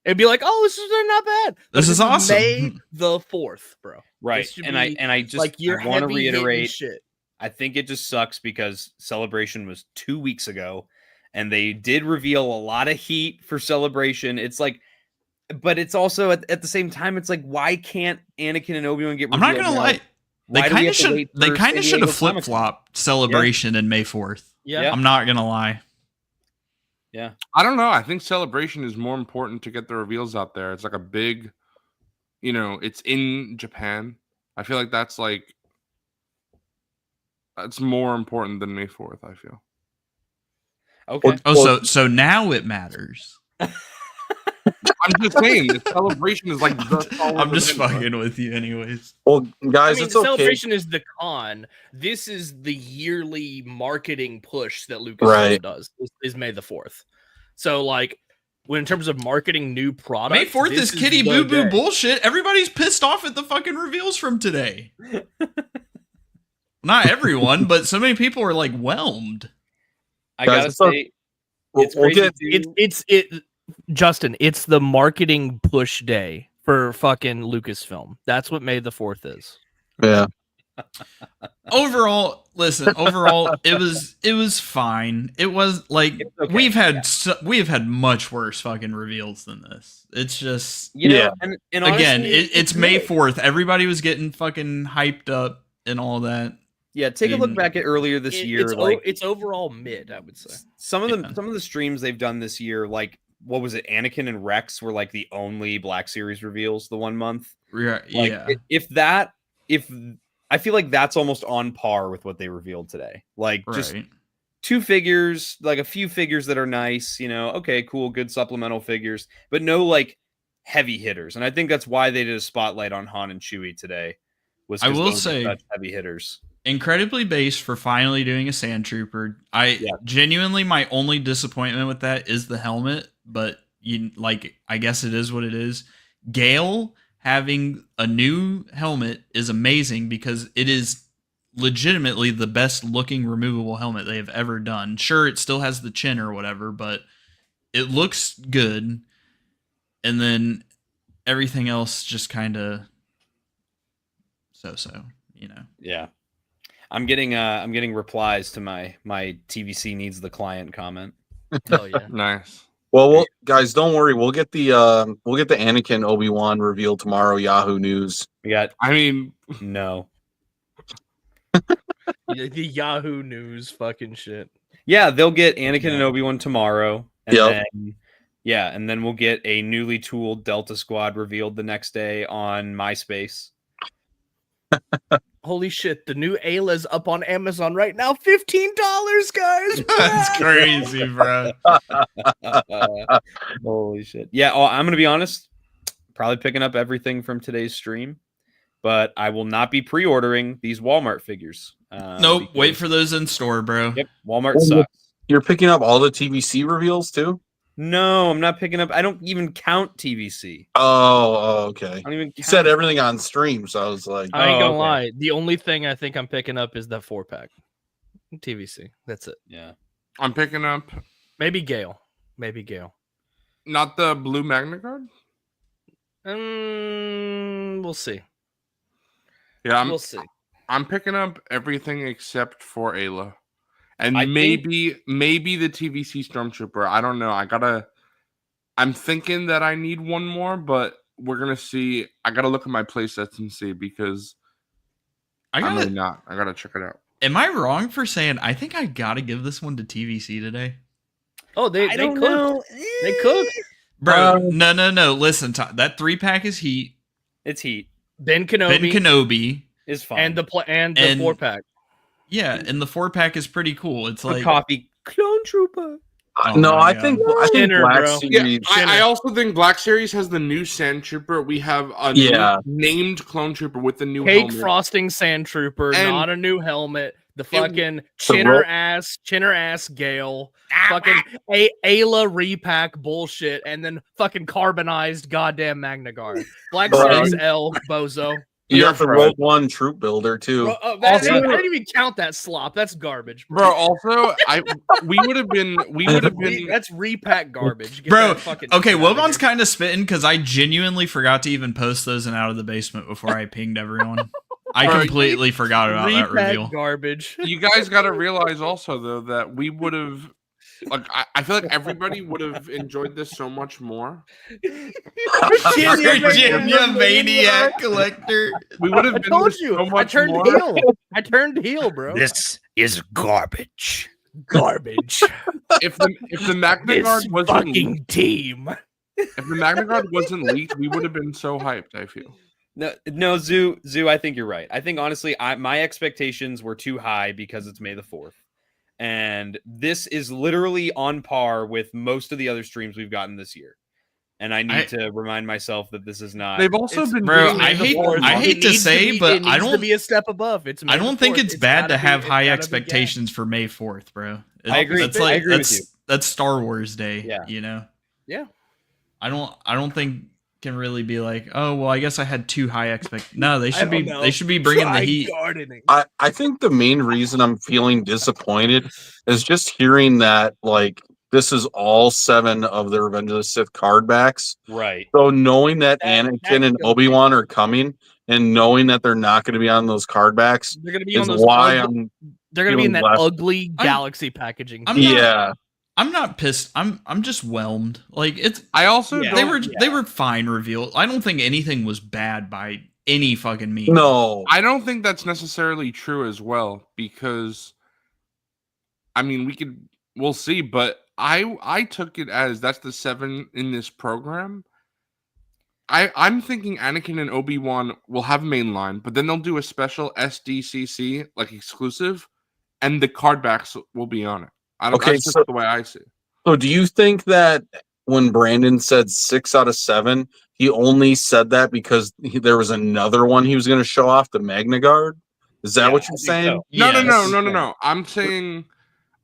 it'd be like, "Oh, this is not bad." But This is awesome. May the 4th, bro. right, This should and be, I just like you're want to heavy hitting reiterate. shit. I think it just sucks because Celebration was 2 weeks ago, and they did reveal a lot of heat for Celebration. It's like, but it's also at the same time, it's like, why can't Anakin and Obi-Wan get I'm revealed not gonna now? lie. Why They do we kind have of to should. wait They for kind San of should Diego have flip Comic-Con? flopped Celebration in May 4th. Yeah. I'm not gonna lie. I don't know. I think Celebration is more important to get the reveals out there. It's like a big, it's in Japan. I feel like that's more important than May 4th, I feel. Okay. Oh, so now it matters. I'm just saying, the Celebration is like the I'm just event, bro. fucking with you, anyways. Well, guys, I mean, it's the okay. celebration is the con. This is the yearly marketing push that Lucasfilm Right. does. Is May the 4th. So, like, when in terms of marketing new products, May 4th is kitty the boo boo day. bullshit. Everybody's pissed off at the fucking reveals from today. Not everyone, but so many people are like whelmed. I Guys, gotta it's okay. say, We'll crazy get too. Justin, it's the marketing push day for fucking Lucasfilm. That's what May the 4th is. yeah. Overall, listen. Overall, it was fine. It was like It's okay, we've had much worse fucking reveals than this. It's just Yeah. and again, honestly, it's May good. 4th. Everybody was getting fucking hyped up and all that. Yeah, take a look Mm. back at earlier this year. It's overall mid, I would say. some of Yeah. the streams they've done this year, like, what was it? Anakin and Rex were like the only Black Series reveals the one month. Like, Like, yeah, if I feel like that's almost on par with what they revealed today. Like, just right. 2 figures, like a few figures that are nice, okay, cool, good supplemental figures, but no like heavy hitters. And I think that's why they did a spotlight on Han and Chewie today. Was I 'cause will those are say- such heavy hitters. incredibly based for finally doing a Sand Trooper. Genuinely, my only disappointment with that is the helmet, but I guess it is what it is. Gale having a new helmet is amazing because it is legitimately the best looking removable helmet they have ever done. Sure, it still has the chin or whatever, but it looks good. And then everything else just kind of so, Yeah. I'm getting replies to my TVC needs the client comment. Oh yeah. Nice. Well, guys, don't worry. We'll get the Anakin Obi-Wan reveal tomorrow. Yahoo News. We got. I mean, no. The Yahoo News fucking shit. Yeah, they'll get Anakin and Obi-Wan tomorrow, and Yep. then we'll get a newly tooled Delta Squad revealed the next day on MySpace. Holy shit, the new Ayla's up on Amazon right now. $15, guys. That's crazy, bro. Holy shit. Yeah, I'm going to be honest. Probably picking up everything from today's stream, but I will not be pre-ordering these Walmart figures. Nope, wait for those in store, bro. Yep, Walmart sucks. You're picking up all the TVC reveals too? No, I'm not picking up. I don't even count TVC. Oh, okay. I don't even You count said everything on stream, so I was like, I ain't gonna okay. lie. The only thing I think I'm picking up is that 4-pack. TVC. That's it. Yeah. I'm picking up Maybe Gale. not the blue Magna Guard. We'll see. Yeah, We'll see. I'm picking up everything except for Ayla. And I maybe the TVC Stormtrooper. I don't know. I'm thinking that I need one more, but we're gonna see. I gotta look at my playsets and see because I'm really not. I gotta check it out. Am I wrong for saying I think I gotta give this one to TVC today? Oh, they don't cooked. know. They cooked. Bro, no. Listen, that 3-pack is heat. It's heat. Ben Kenobi, Ben Kenobi Is fine. and the And- 4-pack. Yeah, and the 4-pack is pretty cool. It's like coffee clone trooper. Oh no, my I think Shinner, Black bro. Series. I also think Black Series has the new Sand Trooper. We have a new named Clone Trooper with the new Cake helmet. frosting sand trooper, And- not a new helmet. The It- fucking ro- chinner ass Gale, fucking Ayla repack bullshit, and then fucking carbonized goddamn Magna Guard. Black Bro. Series L bozo. You have the Bro. Rogue One troop builder too. Bro, I didn't even count that slop. That's garbage, Bro, also, we would have been. That's repack garbage. Get Bro, that fucking okay, shit out of Wilbon's here. kind of spitting because I genuinely forgot to even post those in Out of the Basement before I pinged everyone. I Bro, completely forgot about that repack reveal. garbage. You guys got to realize also though that we would have. Like I feel like everybody would have enjoyed this so much more. Virginia Maniac Collector. We would have I been told this you. so I much turned more. heel. I turned heel, bro. This is garbage. Garbage. If the Magna This Guard wasn't fucking team. if the Magna Guard wasn't leaked, we would have been so hyped. I feel. No, Zoo. I think you're right. I think honestly, my expectations were too high because it's May the 4th, and this is literally on par with most of the other streams we've gotten this year. And I need to remind myself that this is not. They've also been. Bro, doing I it hate- before. I hate It to needs say, be- but it I needs to don't- be a step above. It's I don't think it's bad to have high expectations. expectations for May 4th, bro. I agree. That's I like agree with you. that's Star Wars Day. Yeah. You know. Yeah. I don't think can really be like, oh well, I guess I had too high No, they should be bringing the heat. Gardening. I think the main reason I'm feeling disappointed is just hearing that like this is all 7 of the Revenge of the Sith card backs. Right. So knowing that That- Anakin that's and gonna Obi-Wan are coming and knowing that they're not going to be on those card backs They're gonna be is on those. why ugly, I'm they're gonna be in that feeling less- ugly galaxy packaging. I'm not- yeah. I'm not pissed. I'm just whelmed. Like it's I also Yeah. they were fine revealed. I don't think anything was bad by any fucking means. No. I don't think that's necessarily true as well because I mean we'll see, but I took it as that's the 7 in this program. I'm thinking Anakin and Obi-Wan will have mainline, but then they'll do a special SDCC like exclusive, and the card backs will be on it. Okay, That's just so- the way I see it. So do you think that when Brandon said 6 out of 7, he only said that because there was another one he was going to show off, the Magna Guard? Is that Yeah, what I you're think saying? so. No.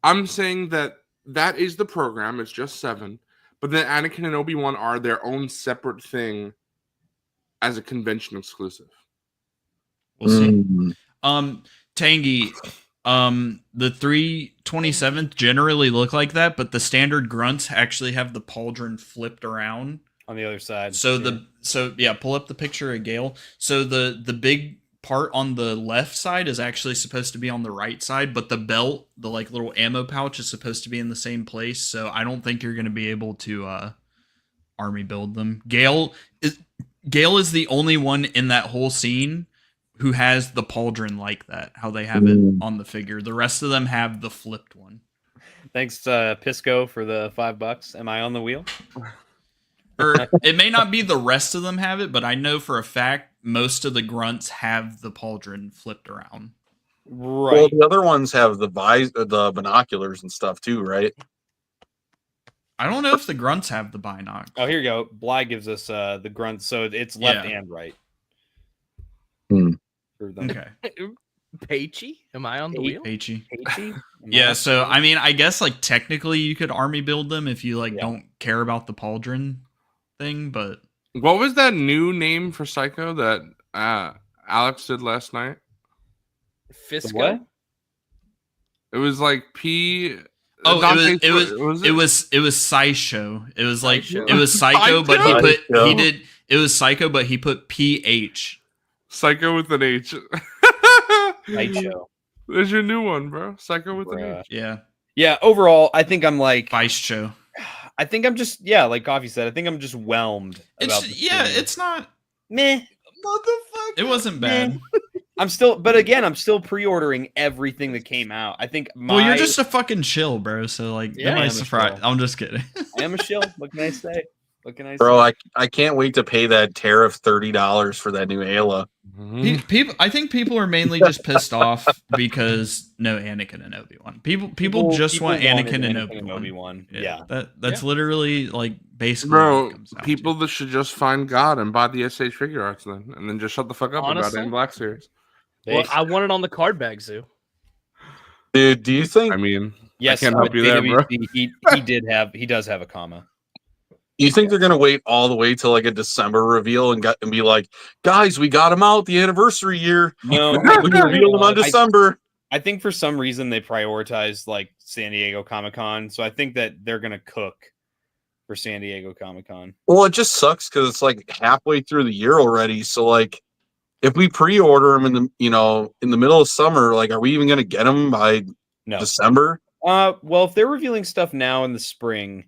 I'm saying that is the program. It's just 7, but then Anakin and Obi-Wan are their own separate thing as a convention exclusive. We'll see. Mm. Tangy, the 327th generally look like that, but the standard grunts actually have the pauldron flipped around On the other side. So pull up the picture of Gale. So the big part on the left side is actually supposed to be on the right side, but the belt, the like little ammo pouch, is supposed to be in the same place. So I don't think you're going to be able to army build them. Gale is the only one in that whole scene who has the pauldron like that, how they have it on the figure. The rest of them have the flipped one. Thanks, Pisco, for the $5. Am I on the wheel? Or it may not be the rest of them have it, but I know for a fact most of the grunts have the pauldron flipped around. Right. Well, the other ones have the binoculars and stuff too, right? I don't know if the grunts have the binoc. Oh, here you go. Bly gives us the grunts, so it's left and right. For them. Okay. Peachy? Am I on the wheel? Peachy. Peachy? Yeah, so I mean, I guess like technically you could army build them if you like don't care about the pauldron thing, but What was that new name for Psycho that Alex did last night? Fisco? What? It was like P. oh, Dante's it was Psycho. It was like Psycho? it was Psycho, but Psycho? it was Psycho, but he put PH. Psycho with an H. Night show. There's your new one, bro. Psycho with an H. Yeah, Yeah, overall, I think I'm like, Vice show. I think I'm just, like Coffee said, I think I'm just whelmed. About the It's stream. it's not. meh. Motherfucker. It wasn't bad. I'm still pre-ordering everything that came out. I think Well, you're just a fucking chill, bro. So like, Yeah, that I might am a surprise. chill. I'm just kidding. I am a shill. What can I say? What can I say? Bro, I can't wait to pay that tariff $30 for that new Ayla. People, I think people are mainly just pissed off because no Anakin and Obi-Wan. People just want wanted Anakin and Anakin Obi-Wan. Yeah. That's literally like basically. Bro, what it comes down people to. that should just find God and buy the SH figure arts then, and then just shut the fuck up about Honestly? it in Black Series. Well, I want it on the card bag, Zoo. Dude, do you think I mean, Yes, I can't help you there, bro. he does have a comma. they're gonna wait all the way till like a December reveal and be like, guys, we got him out the anniversary year. No, We revealed him on December. I think for some reason they prioritize like San Diego Comic-Con, so I think that they're gonna cook for San Diego Comic-Con. Well, it just sucks because it's like halfway through the year already. So like, if we pre-order them in the middle of summer, like, are we even gonna get them by No. December? Well, if they're revealing stuff now in the spring,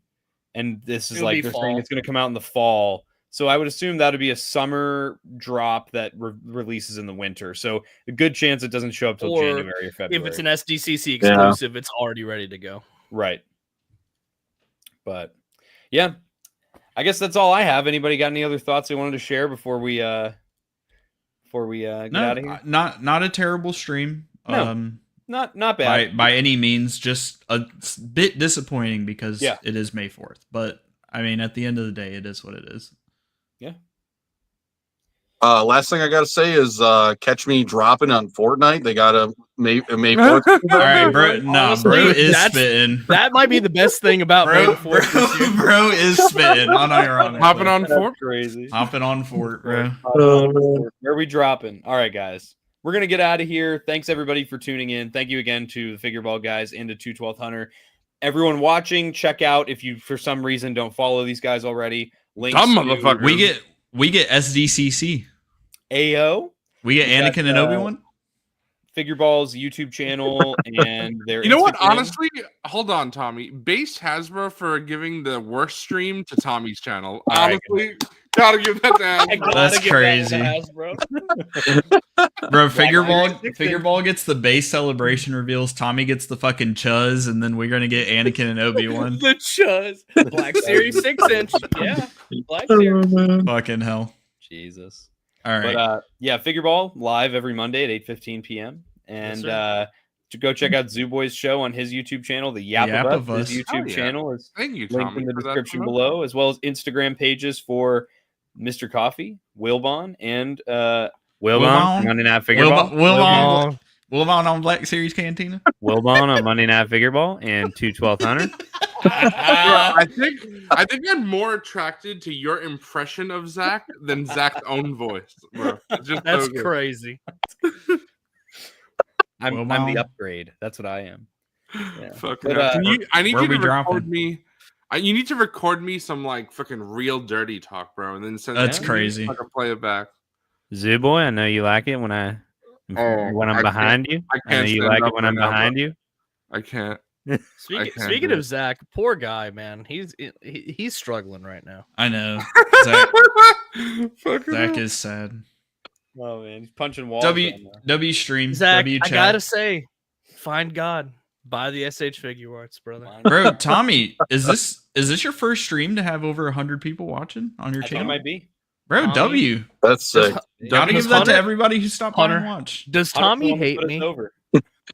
and this is It'll like be they're fall. saying it's going to come out in the fall, so I would assume that would be a summer drop that releases in the winter. So a good chance it doesn't show up till Or January or February. If it's an SDCC exclusive, it's already ready to go. Right. But yeah, I guess that's all I have. Anybody got any other thoughts they wanted to share before we get out of here? Not a terrible stream. No. Not bad. By any means, just a bit disappointing because Yeah. it is May 4th. But I mean, at the end of the day, it is what it is. Last thing I gotta say is catch me dropping on Fortnite. They got a May 4th. All right, bro. No, Honestly, bro is that's- spitting. That might be the best thing about May Bro, the 4th this year. bro is spitting. Unironically. Hopping on Fort. Crazy. Hopping on Fort, bro. Where are we dropping? All right, guys. We're going to get out of here. Thanks, everybody, for tuning in. Thank you again to the Figureball guys and to 212th Hunter. Everyone watching, check out if you, for some reason, don't follow these guys already. Links Dumb to motherfucker. We get SDCC. AO. We get We got, Anakin and Obi-Wan. Figureball's YouTube channel and their You know what? Instagram. Honestly, hold on, Tommy. Base Hasbro for giving the worst stream to Tommy's channel. All right. Honestly, gotta give that to Hasbro. That's crazy. Bro, Figureball gets the base celebration reveals. Tommy gets the fucking chuzz, and then we're gonna get Anakin and Obi-Wan. The Chuzz. Black Series 6-inch. Yeah. Black Series. Fucking hell. Jesus. All right. But yeah, Figureball live every Monday at 8:15 p.m. And to go check out Zoo Boy's show on his YouTube channel, the Yap of Us. His YouTube channel is Thank you, linked Tommy, in the for that description promotion. below, as well as Instagram pages for MrCawfee, Wilbon, and Wilbon, Monday Night Figureball. Wilbon on Black Series Cantina. Wilbon on Monday Night Figureball and 212 Hunter. I think I'm more attracted to your impression of Zach than Zach's own voice, bro. It's just That's so good. crazy. I'm Wilbon. the upgrade. That's what I am. Yeah. Fucking But, hell. I need where you to we dropping? record me. You need to record me some like fucking real dirty talk, bro, and then send That's it to me crazy. so I can play it back. Zoo boy, I know you like it when I'm behind you. I I know can't you stand like up it when right I'm now, behind bro. you. I can't. Speaking do of it. Zach, poor guy, man. He's struggling right now. I know. Zach, Fucking Zach hell. is sad. Oh man, he's punching walls. W stream. Zach, W I chat. gotta say, find God. Buy the SH figure arts, brother. Bro, Tommy, is this your first stream to have over 100 people watching on your I think it channel? might be. Bro, Tommy. W. That's sick. Gotta Does give that Hunter- to everybody who stopped by and Hunter. watched. Does Tommy hate me?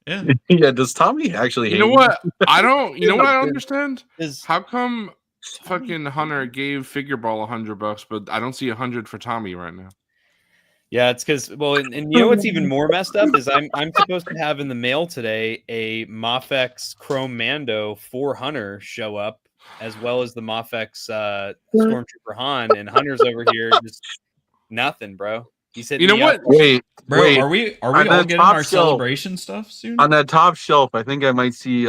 Yeah. Yeah, does Tommy actually hate You know what? I don't. You know what I don't Good. understand? Is How come fucking Hunter gave Figureball $100, but I don't see 100 for Tommy right now? yeah, it's because and you know what's even more messed up is I'm supposed to have in the mail today a Mafex Chrome Mando for Hunter show up, as well as the Mafex Stormtrooper Han, and Hunter's over here just nothing, bro. He said, You know what? Wait, Bro, wait. are we On all that getting top our shelf- celebration stuff soon? On that top shelf, I think I might see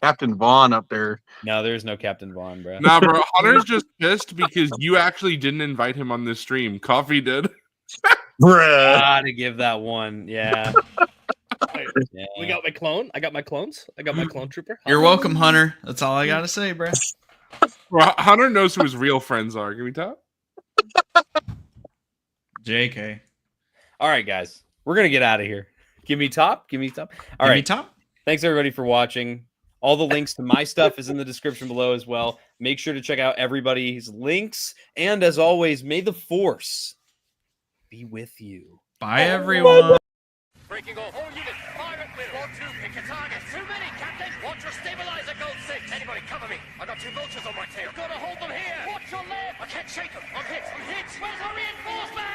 Captain Vaughn up there. No, there's no Captain Vaughn, bro. Nah, bro. Hunter's just pissed because you actually didn't invite him on this stream. Coffee did. Bruh. Gotta give that one, yeah. Yeah. We got my clone. I got my clones. I got my clone trooper. You're welcome, Hunter. That's all I gotta say, bro. Bro, Hunter knows who his real friends are. Can we talk? JK. All right, guys, we're gonna get out of here. Give me top. All Give me right. top. Thanks everybody for watching. All the links to my stuff is in the description below as well. Make sure to check out everybody's links. And as always, may the force be with you. Bye, everyone. Breaking off. All units, fire at will. 1-2, pick a target. Too many, Captain. Watch your stabilizer, Gold 6. Anybody cover me. I got 2 vultures on my tail. Gotta hold them here. Watch your left. I can't shake them. I'm hit. Where's our reinforcement?